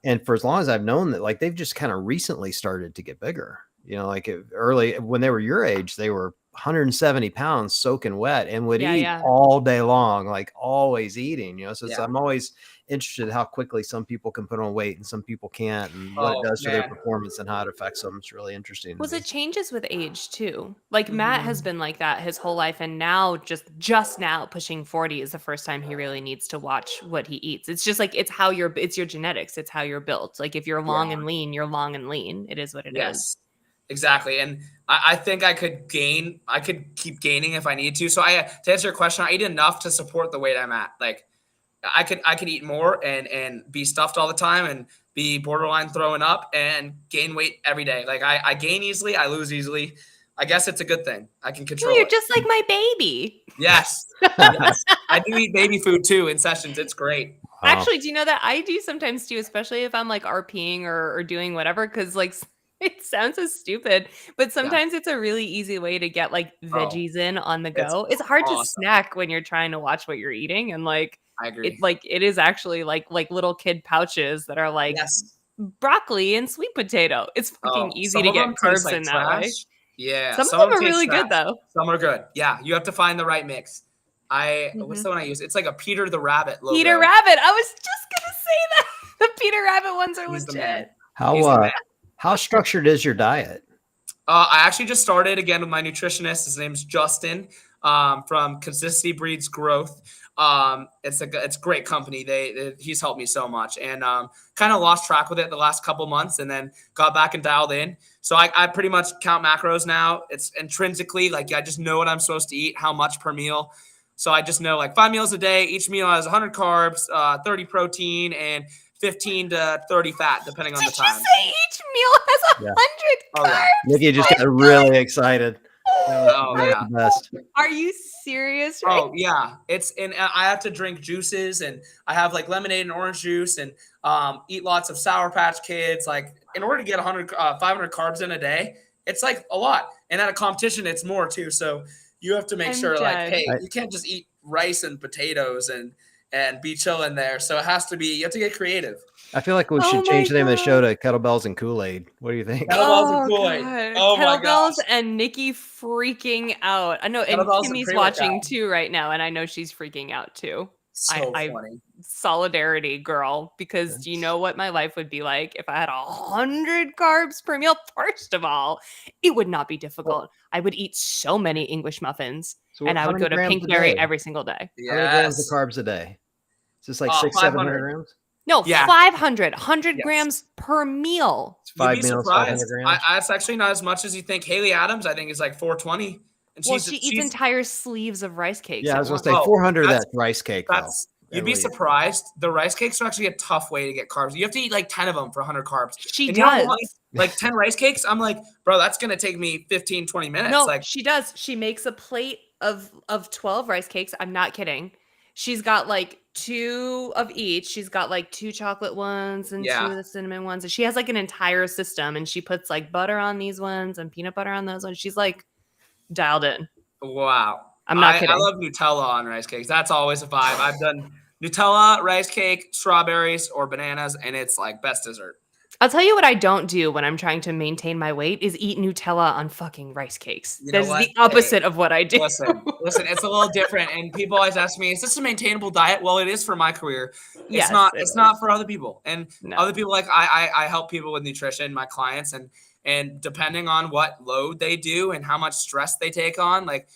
and for as long as I've known that, like they've just kind of recently started to get bigger. Like early when they were your age, they were 170 pounds soaking wet and would eat all day long, like always eating. So I'm always interested how quickly some people can put on weight and some people can't, and what it does to their performance and how it affects them. It's really interesting. It changes with age too. Like Matt has been like that his whole life, and now just now pushing 40 is the first time he really needs to watch what he eats. It's just like it's your genetics. It's how you're built. Like if you're long and lean, you're long and lean. It is what it is. Exactly. And I think I could keep gaining if I need to. So to answer your question, I eat enough to support the weight I'm at. Like I could eat more and be stuffed all the time and be borderline throwing up and gain weight every day. Like I gain easily, I lose easily. I guess it's a good thing. I can control You're just like my baby. Yes. Yes. I do eat baby food too in sessions. It's great. Wow. Actually, do you know that I do sometimes too, especially if I'm like RPing or doing whatever, because like it sounds so stupid, but sometimes it's a really easy way to get like veggies in on the go. It's hard to snack when you're trying to watch what you're eating, and like I agree. It is actually like little kid pouches that are like broccoli and sweet potato. It's fucking easy to get carbs in that way. Yeah, some of them are really good though. Some are good. Yeah, you have to find the right mix. What's the one I use? It's like a Peter the Rabbit logo. Peter Rabbit. I was just gonna say that the Peter Rabbit ones are legit. How structured is your diet? I actually just started again with my nutritionist. His name's Justin from Consistency Breeds Growth. It's a great company. He's helped me so much, and kind of lost track with it the last couple months, and then got back and dialed in. So I pretty much count macros now. It's intrinsically like I just know what I'm supposed to eat, how much per meal. So I just know like 5 meals a day. Each meal has 100 carbs, 30 protein, and 15 to 30 fat, depending on the time. Did you say each has 100 Oh, yeah. carbs. Nikki just got really excited. Oh, That was yeah. the best. Are you serious? Right? Oh yeah, and I have to drink juices, and I have like lemonade and orange juice, and eat lots of Sour Patch Kids. Like in order to get 500 carbs in a day, it's like a lot. And at a competition, it's more too. So you have to make I'm sure, like, dead. hey, you can't just eat rice and potatoes and be chilling there. So it has to be. You have to get creative. I feel like we should change the name of the show to Kettlebells and Kool-Aid. What do you think? Kettlebells and Kool-Aid. God. Oh my Kettlebells gosh. and Nikki freaking out. I know, and Kettlebells and Kimmy's pre-workout. watching too right now, and I know she's freaking out too. So I funny. solidarity, girl, because do you know what my life would be like if I had 100 carbs per meal? First of all, it would not be difficult. I would eat so many English muffins, So and I how would go many to grams a Pinkberry day? every single day. How many grams of Yes. carbs a day? Is this like 600, 500. 700 grams? No, Yeah. 500, 100 Yes. grams per meal. It's You'd 5 be meals, surprised. 500 grams. It's actually not as much as you think. Haley Adams, I think, is like 420. And Well, she eats entire sleeves of rice cakes. Yeah, I at was going once. to say Oh, 400 of that's- that rice cake, though. You'd at be least. surprised. The rice cakes are actually a tough way to get carbs. You have to eat like 10 of them for 100 carbs. She And you know does. what? Like 10 rice cakes, I'm like, bro, that's going to take me 15, 20 minutes. No, Like, she does. She makes a plate of 12 rice cakes. I'm not kidding. She's got like 2 of each. She's got like 2 chocolate ones and 2 Yeah. of the cinnamon ones. And she has like an entire system, and she puts like butter on these ones and peanut butter on those ones. She's like dialed in. wow. I'm not I kidding. love Nutella on rice cakes. That's always a vibe. I've done Nutella, rice cake, strawberries, or bananas, and it's like best dessert. I'll tell you what I don't do when I'm trying to maintain my weight is eat Nutella on fucking rice cakes. You know That is what? the opposite of what I do. Listen, it's a little different. And people always ask me, is this a maintainable diet? Well, it is for my career. Yes, It's not for other people. And No. other people, like I help people with nutrition, my clients, and depending on what load they do and how much stress they take on, like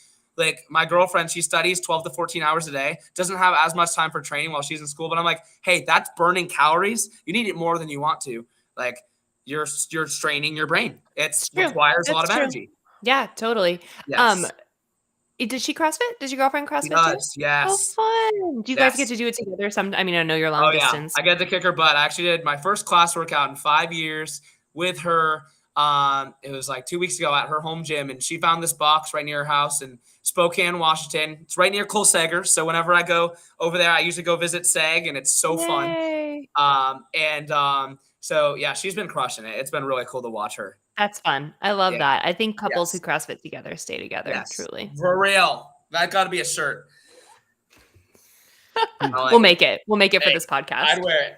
my girlfriend, she studies 12 to 14 hours a day, doesn't have as much time for training while she's in school. But I'm like, hey, that's burning calories. You need it more than you want to. Like you're straining your brain. It requires a lot of energy. Yeah, totally. Yes. Does she CrossFit? Does your girlfriend CrossFit She too? does. Yes. Oh, fun. Do you guys get Yes. to do it together? I mean, I know you're long distance. I get to kick her butt. I actually did my first class workout in 5 years with her. It was like 2 weeks ago at her home gym, and she found this box right near her house in Spokane, Washington. It's right near Cole Sager. So whenever I go over there, I usually go visit Sag, and it's so Yay. fun. So yeah, she's been crushing it. It's been really cool to watch her. That's fun. I love Yeah. that. I think couples Yes. who CrossFit together stay together, Yes. truly. For real. That got to be a shirt. We'll make it. We'll make it for this podcast. I'd wear it.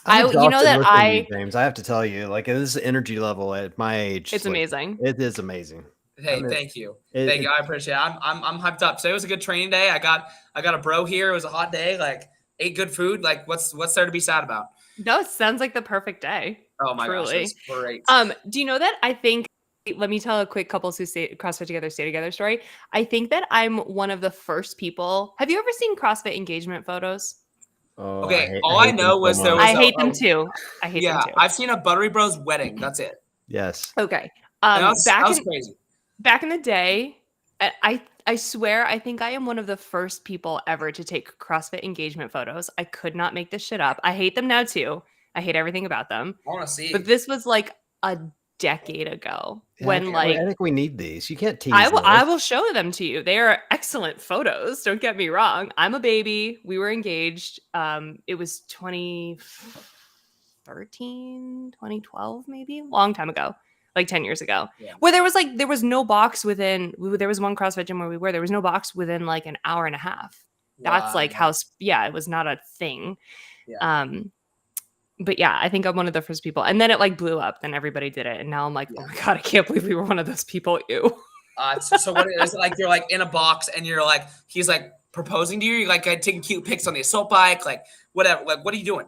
I'm you know exhausted that listening to you, James, I have to tell you, like this energy level at my age. It's like, amazing. It is amazing. Hey, thank you. Thank you. I appreciate it. I'm hyped up. Today was a good training day. I got a bro here. It was a hot day. Like ate good food. Like what's there to be sad about? No, it sounds like the perfect day. Oh my gosh, Truly. it's great. Do you know that I think let me tell a quick couples who stay together story. I think that I'm one of the first people. Have you ever seen CrossFit engagement photos? Oh, Okay, all I know was there was I hate them too. I hate them too. I've seen a Buttery Bros wedding. That's it. Yes. Okay. That was crazy. Back in the day, I swear I think I am one of the first people ever to take CrossFit engagement photos. I could not make this shit up. I hate them now too. I hate everything about them. I want to see. But this was like a decade ago when I think we need these. You can't tease. I will show them to you. They are excellent photos. Don't get me wrong. I'm a baby. We were engaged. It was 2013, 2012, maybe long time ago, like 10 years ago, where there was no box within, there was one CrossFit gym where there was no box within like an hour and a half. That's like how, it was not a thing. Yeah. But yeah, I think I'm one of the first people. And then it like blew up. Then everybody did it. And now I'm like, oh my God, I can't believe we were one of those people. Ew. So what is it like? You're like in a box and you're like, he's like proposing to you. You're like taking cute pics on the assault bike, like whatever. Like, what are you doing?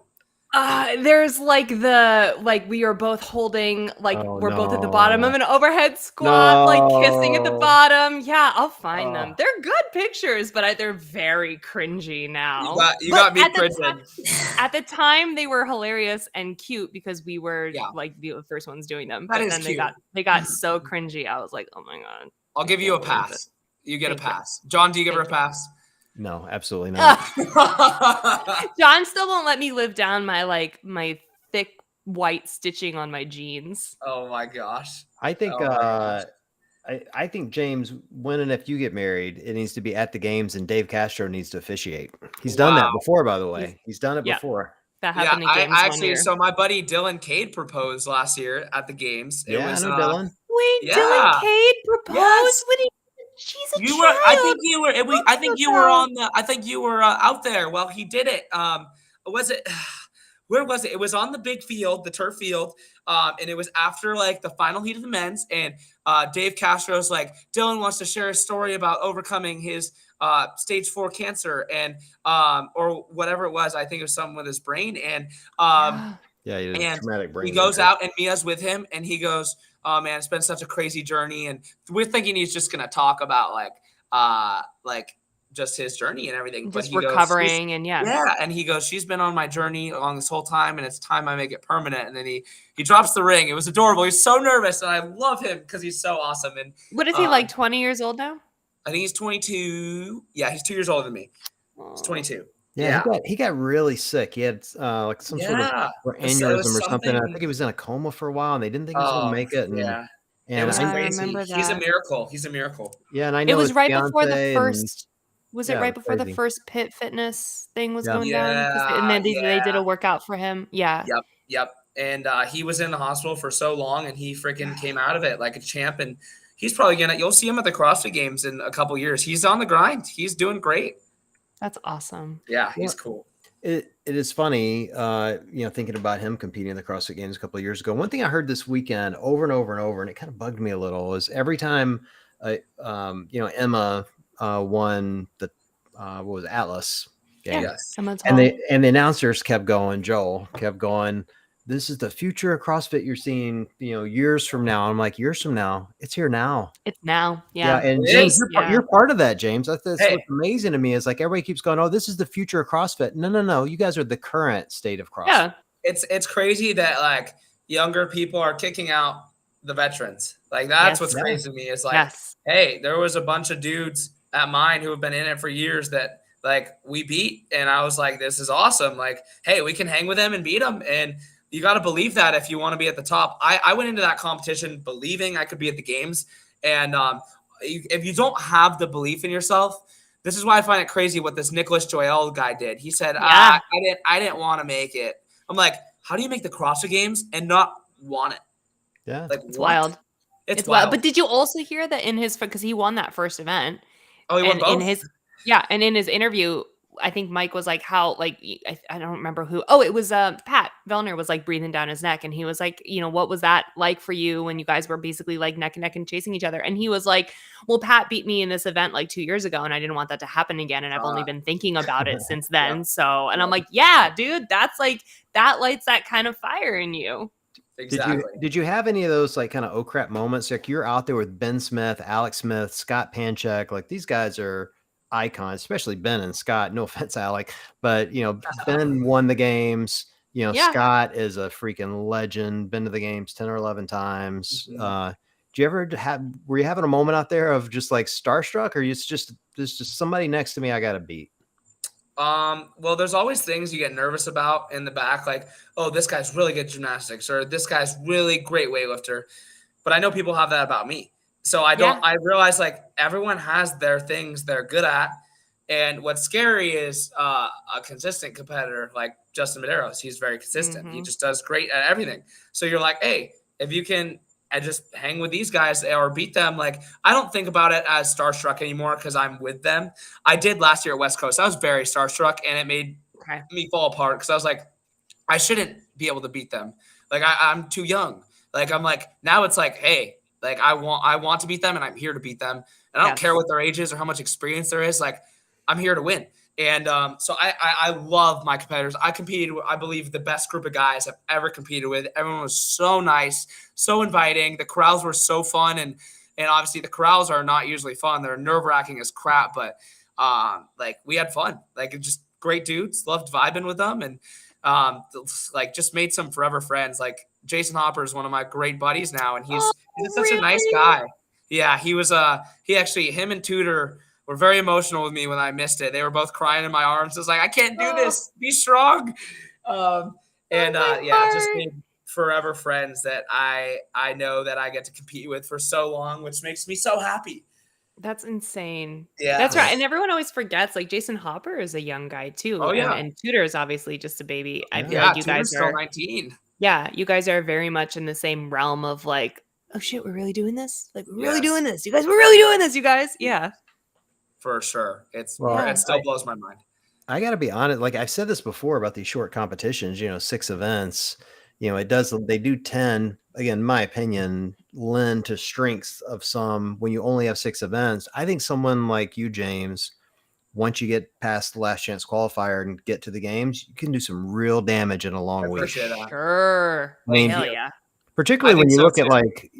There's we are both holding, we're both at the bottom of an overhead squat, like kissing at the bottom. Yeah, I'll find them. They're good pictures, but they're very cringy now. You got me cringing. At the time, they were hilarious and cute because we were like the first ones doing them. But then cute. they got so cringy. I was like, oh my God. I'll give you a pass. You get a pass. John, do you give her a pass? No, absolutely not. John still won't let me live down my thick white stitching on my jeans. Oh my gosh. I think Oh my gosh. I think James, when and if you get married, it needs to be at the games, and Dave Castro needs to officiate. He's done that Wow. before, by the way. He's done it Yeah. before. That Yeah, happened in I games one actually, year. so my buddy Dylan Cade proposed last year at the games. It Yeah, was, I know Dylan. Wait, yeah. Dylan Cade proposed Yes. when she's a You child. were, I think you were, I think you were on the, I think you were out there while he did it. Was it, where was it? It was on the big field, the turf field. And it was after like the final heat of the men's. And Dave Castro's like, Dylan wants to share a story about overcoming his stage 4 cancer and or whatever it was. I think it was something with his brain. And Yeah, he had a traumatic brain he goes injury. out and Mia's with him and he goes, oh man, it's been such a crazy journey. And we're thinking he's just gonna talk about like just his journey and everything. Just but he recovering goes, and yeah. And he goes, she's been on my journey along this whole time, and it's time I make it permanent. And then he drops the ring. It was adorable. He's so nervous, and I love him because he's so awesome. And what is he, like 20 years old now? I think he's 22. Yeah, he's 2 years older than me. He's 22. Yeah, he got really sick. He had like some sort of aneurysm or something. I think he was in a coma for a while, and they didn't think he was going to make it. And, yeah. And it was I crazy. remember that. He's a miracle. He's a miracle. Yeah, and I know it was right before the fiance first. Was it yeah, right it was before the crazy. first Pit Fitness thing was Yeah. going down? 'Cause and then they did a workout for him. Yeah. Yep. And he was in the hospital for so long, and he freaking came out of it like a champ. And he's probably you'll see him at the CrossFit Games in a couple years. He's on the grind. He's doing great. That's awesome. Yeah, he's cool. It is funny, thinking about him competing in the CrossFit Games a couple of years ago. One thing I heard this weekend over and over and over, and it kind of bugged me a little, is every time, Emma won the what was it, Atlas game, Yes. and the announcers kept going. Joel kept going. This is the future of CrossFit you're seeing, years from now. I'm like, years from now, it's here now. It's now. Yeah. And James, you're part of that, James. That's what's amazing to me is like everybody keeps going, oh, this is the future of CrossFit. No. You guys are the current state of CrossFit. Yeah. It's crazy that like younger people are kicking out the veterans. Like that's what's crazy to me. Is like, hey, there was a bunch of dudes at mine who have been in it for years that like we beat. And I was like, this is awesome. Like, hey, we can hang with them and beat them. And you got to believe that if you want to be at the top. I went into that competition believing I could be at the games. And if you don't have the belief in yourself, this is why I find it crazy what this Nicholas Joel guy did. He said, I didn't want to make it. I'm like, how do you make the CrossFit Games and not want it? Yeah. Like, it's wild. It's wild. But did you also hear that in his, because he won that first event. Oh, he won both? And in his interview, I think Mike was like, how, like, I don't remember who. Oh, it was Pat Vellner was like breathing down his neck. And he was like, what was that like for you when you guys were basically like neck and neck and chasing each other? And he was like, well, Pat beat me in this event like 2 years ago and I didn't want that to happen again. And I've only been thinking about it since then. So, and I'm like, yeah, dude, that's like, that lights that kind of fire in you. Exactly. Did you have any of those like kind of oh crap moments? Like you're out there with Ben Smith, Alex Smith, Scott Panchek, like these guys are icons, especially Ben and Scott. No offense, Alec, but Ben won the games. Scott is a freaking legend. Been to the games 10 or 11 times. Mm-hmm. Do you ever were you having a moment out there of just like starstruck, or it's just there's just somebody next to me I gotta beat? Well, there's always things you get nervous about in the back, like, oh, this guy's really good at gymnastics, or this guy's really great weightlifter. But I know people have that about me. So I realize like everyone has their things they're good at. And what's scary is a consistent competitor like Justin Medeiros. He's very consistent. He just does great at everything. So you're like, hey, if you can just hang with these guys or beat them, like I don't think about it as starstruck anymore because I'm with them. I did last year at West Coast. I was very starstruck and it made me fall apart because I was like, I shouldn't be able to beat them. Like I'm too young. Like I'm like, now it's like, hey, like I want to beat them and I'm here to beat them. And I don't care what their age is or how much experience there is. Like I'm here to win. And so I love my competitors. I competed with, I believe, the best group of guys I've ever competed with. Everyone was so nice, so inviting. The corrals were so fun. And obviously the corrals are not usually fun. They're nerve-wracking as crap. But like we had fun. Like just great dudes. Loved vibing with them. And like just made some forever friends. Like Jason Hopper is one of my great buddies now. And he's such a nice guy. Yeah, he was him and Tudor were very emotional with me when I missed it. They were both crying in my arms. I was like, I can't do this. Be strong. Just forever friends that I know that I get to compete with for so long, which makes me so happy. That's insane. Yeah. That's right. And everyone always forgets, like Jason Hopper is a young guy too. Oh, yeah. And Tudor is obviously just a baby. I feel Yeah, like you guys Tudor's still are 19. Yeah, you guys are very much in the same realm of like, oh shit, we're really doing this? Like we're really Yes. doing this. You guys, we're really doing this, you guys. Yeah. For sure. It Yeah. still blows my mind. I got to be honest. Like I've said this before about these short competitions, 6 events, they do 10, again, in my opinion, lend to strengths of some when you only have 6 events. I think someone like you, James, once you get past the last chance qualifier and get to the games, you can do some real damage in a long week. Appreciate that. Sure. I mean, Hell yeah. Particularly when you so look too. at like,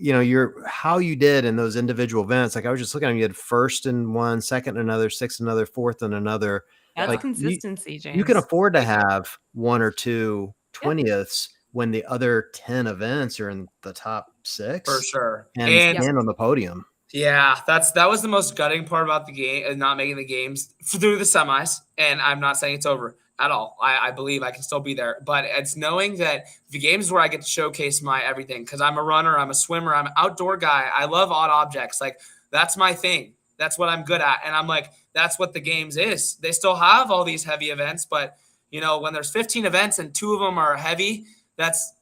how you did in those individual events. Like I was just looking at them, you had first in one, second in another, sixth in another, fourth in another. That's Like consistency, James. you can afford to have 1 or 2 20ths when the other 10 events are in the top 6 For sure. and stand on the podium. Yeah, that was the most gutting part about the game, not making the games through the semis. And I'm not saying it's over at all. I believe I can still be there, but it's knowing that the games is where I get to showcase my everything. Cause I'm a runner, I'm a swimmer, I'm an outdoor guy. I love odd objects. Like that's my thing. That's what I'm good at. And I'm like, that's what the games is. They still have all these heavy events, but when there's 15 events and 2 of them are heavy, that's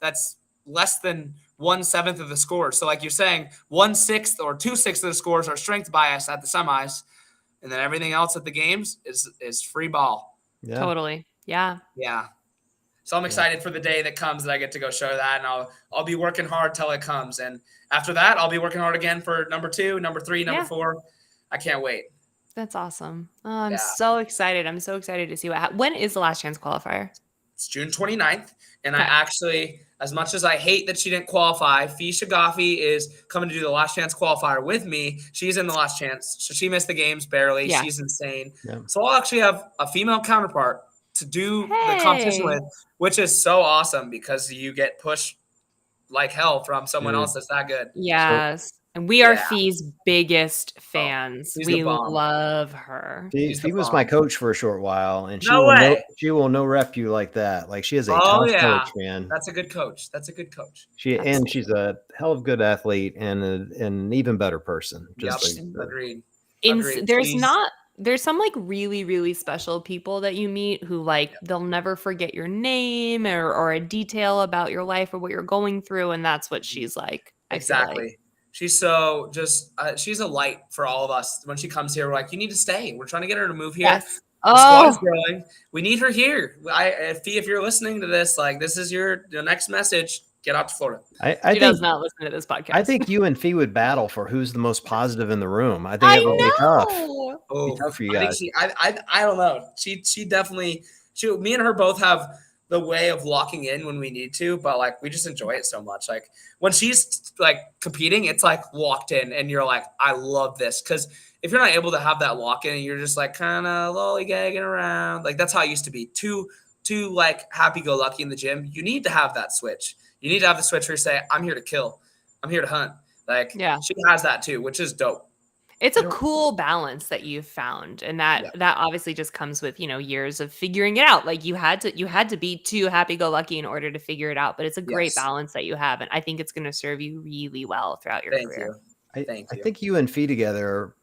less than 1/7 of the scores. So like you're saying, 1/6 or 2/6 of the scores are strength bias at the semis, and then everything else at the games is free ball. Yeah. Totally. Yeah. Yeah. So I'm excited for the day that comes that I get to go show that, and I'll be working hard till it comes. And after that, I'll be working hard again for number 2, number 3, number 4. I can't wait. That's awesome. Oh, I'm so excited. I'm so excited to see when is the last chance qualifier? It's June 29th. And I actually, as much as I hate that she didn't qualify, Fee Shagafi is coming to do the last chance qualifier with me. She's in the last chance. So she missed the games barely. Yeah. She's insane. Yeah. So I'll actually have a female counterpart to do the competition with, which is so awesome because you get pushed like hell from someone else that's that good. Yes. And we are Fee's biggest fans. We love her. Fee was my coach for a short while, and she will no rep you like that. Like she is a tough coach, man. That's a good coach. And she's a hell of a good athlete and an even better person. Agreed. There's some like really, really special people that you meet who like they'll never forget your name or a detail about your life or what you're going through, and that's what she's like. Exactly. She's so she's a light for all of us. When she comes here, we're like, you need to stay. We're trying to get her to move here. Yes. The squad is growing. We need her here. Fee, if you're listening to this, like this is your next message. Get out to Florida. She does not listen to this podcast. I think you and Fee would battle for who's the most positive in the room. I think it would be tough. Oh, be tough for you guys. I don't know. She definitely. Me and her both have the way of locking in when we need to, but like we just enjoy it so much. Like when she's like competing, it's like locked in and you're like, I love this. Cause if you're not able to have that lock in and you're just like kind of lollygagging around, like that's how it used to be. Too like happy-go-lucky in the gym. You need to have that switch. You need to have the switch where you say, I'm here to kill. I'm here to hunt. Like she has that too, which is dope. It's a cool balance that you've found. And that obviously just comes with, years of figuring it out. Like you had to be too happy-go-lucky in order to figure it out. But it's a great balance that you have. And I think it's going to serve you really well throughout your career. I think you and Fee together,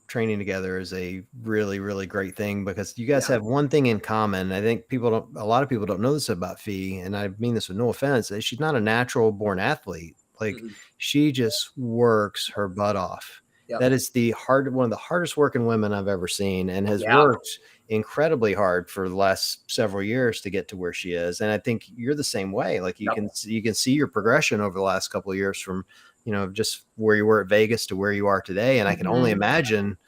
training together is a really, really great thing because you guys have one thing in common. I think a lot of people don't know this about Fee. And I mean this with no offense. She's not a natural born athlete. Like she just works her butt off. Yep. That is one of the hardest working women I've ever seen and has worked incredibly hard for the last several years to get to where she is. And I think you're the same way. Like you can see your progression over the last couple of years from, just where you were at Vegas to where you are today. And I can only imagine,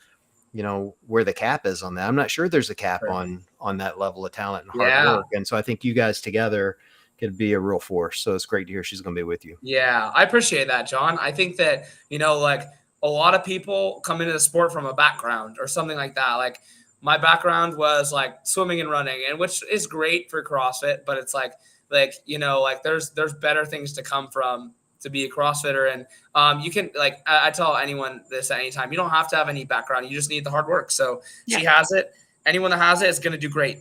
where the cap is on that. I'm not sure there's a cap on that level of talent and hard work. And so I think you guys together could be a real force. So it's great to hear she's going to be with you. Yeah, I appreciate that, John. I think that, like, a lot of people come into the sport from a background or something like that. Like my background was like swimming and running, and which is great for CrossFit, but it's like there's better things to come from to be a CrossFitter. And you can I tell anyone this at any time, you don't have to have any background. You just need the hard work. So she has it. Anyone that has it is going to do great.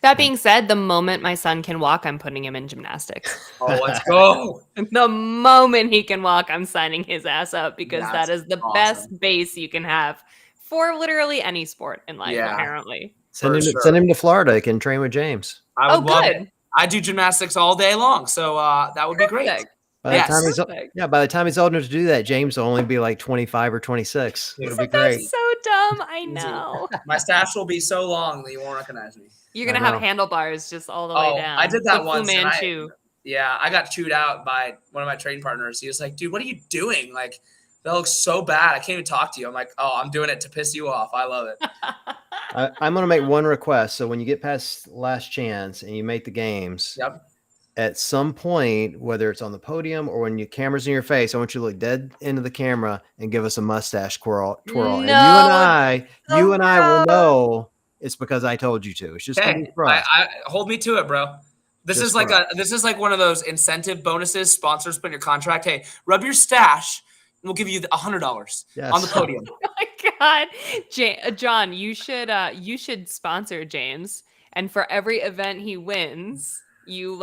That being said, the moment my son can walk, I'm putting him in gymnastics. Oh, let's go. The moment he can walk, I'm signing his ass up because That's that is the awesome. best base you can have for literally any sport in life, Yeah. apparently. Send For him to Florida. He can train with James. I would love good. it. I do gymnastics all day long, so that would be great. Perfect. By the Perfect. by the time he's old enough to do that, James will only be like 25 or 26. It'll be great. That's so dumb. I know. My stash will be so long that you won't recognize me. You're going to have handlebars just all the way down. I did that The once. Fu And Manchu. I got chewed out by one of my training partners. He was like, dude, what are you doing? Like, that looks so bad. I can't even talk to you. I'm like, oh, I'm doing it to piss you off. I love it. I'm going to make one request. So when you get past last chance and you make the games, Yep. at some point, whether it's on the podium or when your camera's in your face, I want you to look dead into the camera and give us a mustache twirl. And you and I will know it's because I told you to. It's just gonna be for us. I hold me to it, bro. This is like one of those incentive bonuses sponsors put in your contract. Hey, rub your stash and we'll give you $100 on the podium. Oh my God. John, you should sponsor James. And for every event he wins, you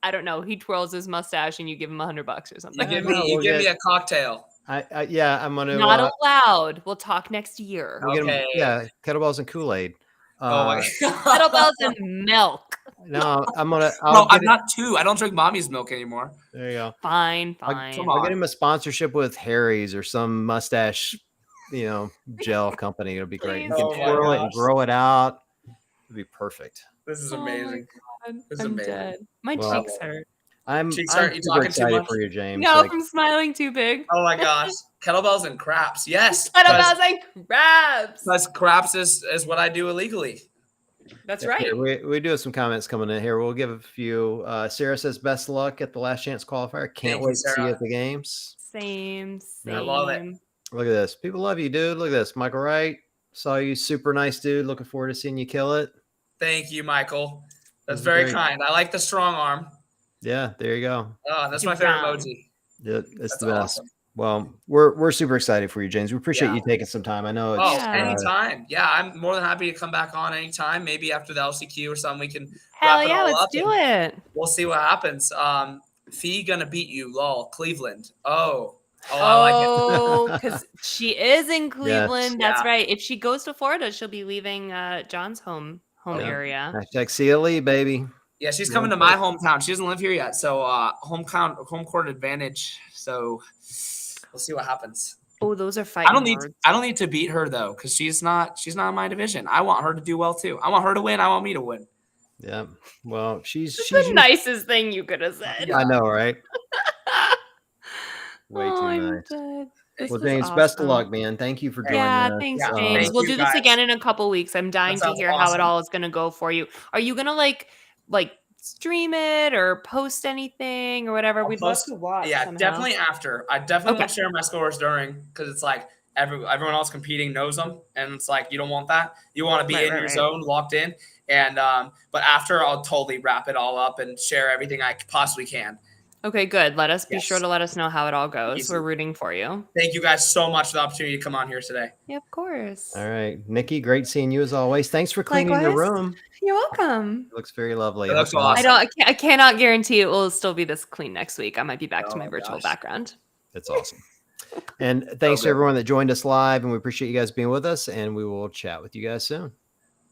I don't know, he twirls his mustache and you give him $100 or something. You give me a cocktail. I'm gonna not allowed. We'll talk next year. Okay. Kettlebells and Kool-Aid. Oh my God. Kettlebells and milk. No, I'm not two. I don't drink mommy's milk anymore. There you go. Fine. I'll get him a sponsorship with Harry's or some mustache, gel company. It'll be great. You can twirl it and grow it out. It'll be perfect. This is amazing. I'm dead. My cheeks hurt. I'm you super talking excited too much for you, James. No, I'm smiling too big. Oh my gosh. Kettlebells and craps. Yes. Kettlebells and craps. Because craps is what I do illegally. That's right. We do have some comments coming in here. We'll give a few. Sarah says, best luck at the last chance qualifier. Can't wait to see you at the games. Same. I love it. Look at this. People love you, dude. Look at this. Michael Wright. Saw you. Super nice, dude. Looking forward to seeing you kill it. Thank you, Michael. That's very kind. I like the strong arm. Yeah, there you go. Oh, that's my favorite emoji. Yeah, it's the best. Awesome. Well, we're super excited for you, James. We appreciate you taking some time. I know it's anytime. Yeah, I'm more than happy to come back on anytime. Maybe after the LCQ or something, we can let's do it. We'll see what happens. Fee gonna beat you, lol. Cleveland. Oh, I like it. Because she is in Cleveland. Yes. That's right. If she goes to Florida, she'll be leaving John's home area. Hashtag CLE, baby. Yeah, she's coming to my hometown. She doesn't live here yet, so home court advantage. So we'll see what happens. Oh, those are fighting. I don't need to beat her though, because she's not in my division. I want her to do well too. I want her to win. I want me to win. Yeah. Well, she's the nicest thing you could have said. Yeah. I know, right? Way too nice. Well, James, best of luck, man. Thank you for joining us. Thanks, James. We'll do this again in a couple weeks. I'm dying to hear how it all is going to go for you. Are you going to like stream it or post anything or whatever? We'd love to watch. Yeah, somehow. Definitely after. I definitely won't share my scores during, because it's like everyone else competing knows them, and it's like you don't want that. You want to be in your zone, locked in. And but after, I'll totally wrap it all up and share everything I possibly can. Okay, good. Be sure to let us know how it all goes. Easy. We're rooting for you. Thank you guys so much for the opportunity to come on here today. Yeah, of course. All right. Nikki, great seeing you as always. Thanks for cleaning your room. You're welcome. It looks very lovely. It looks awesome. I cannot guarantee it will still be this clean next week. I might be back to my virtual background. That's awesome. And thanks to everyone that joined us live, and we appreciate you guys being with us, and we will chat with you guys soon.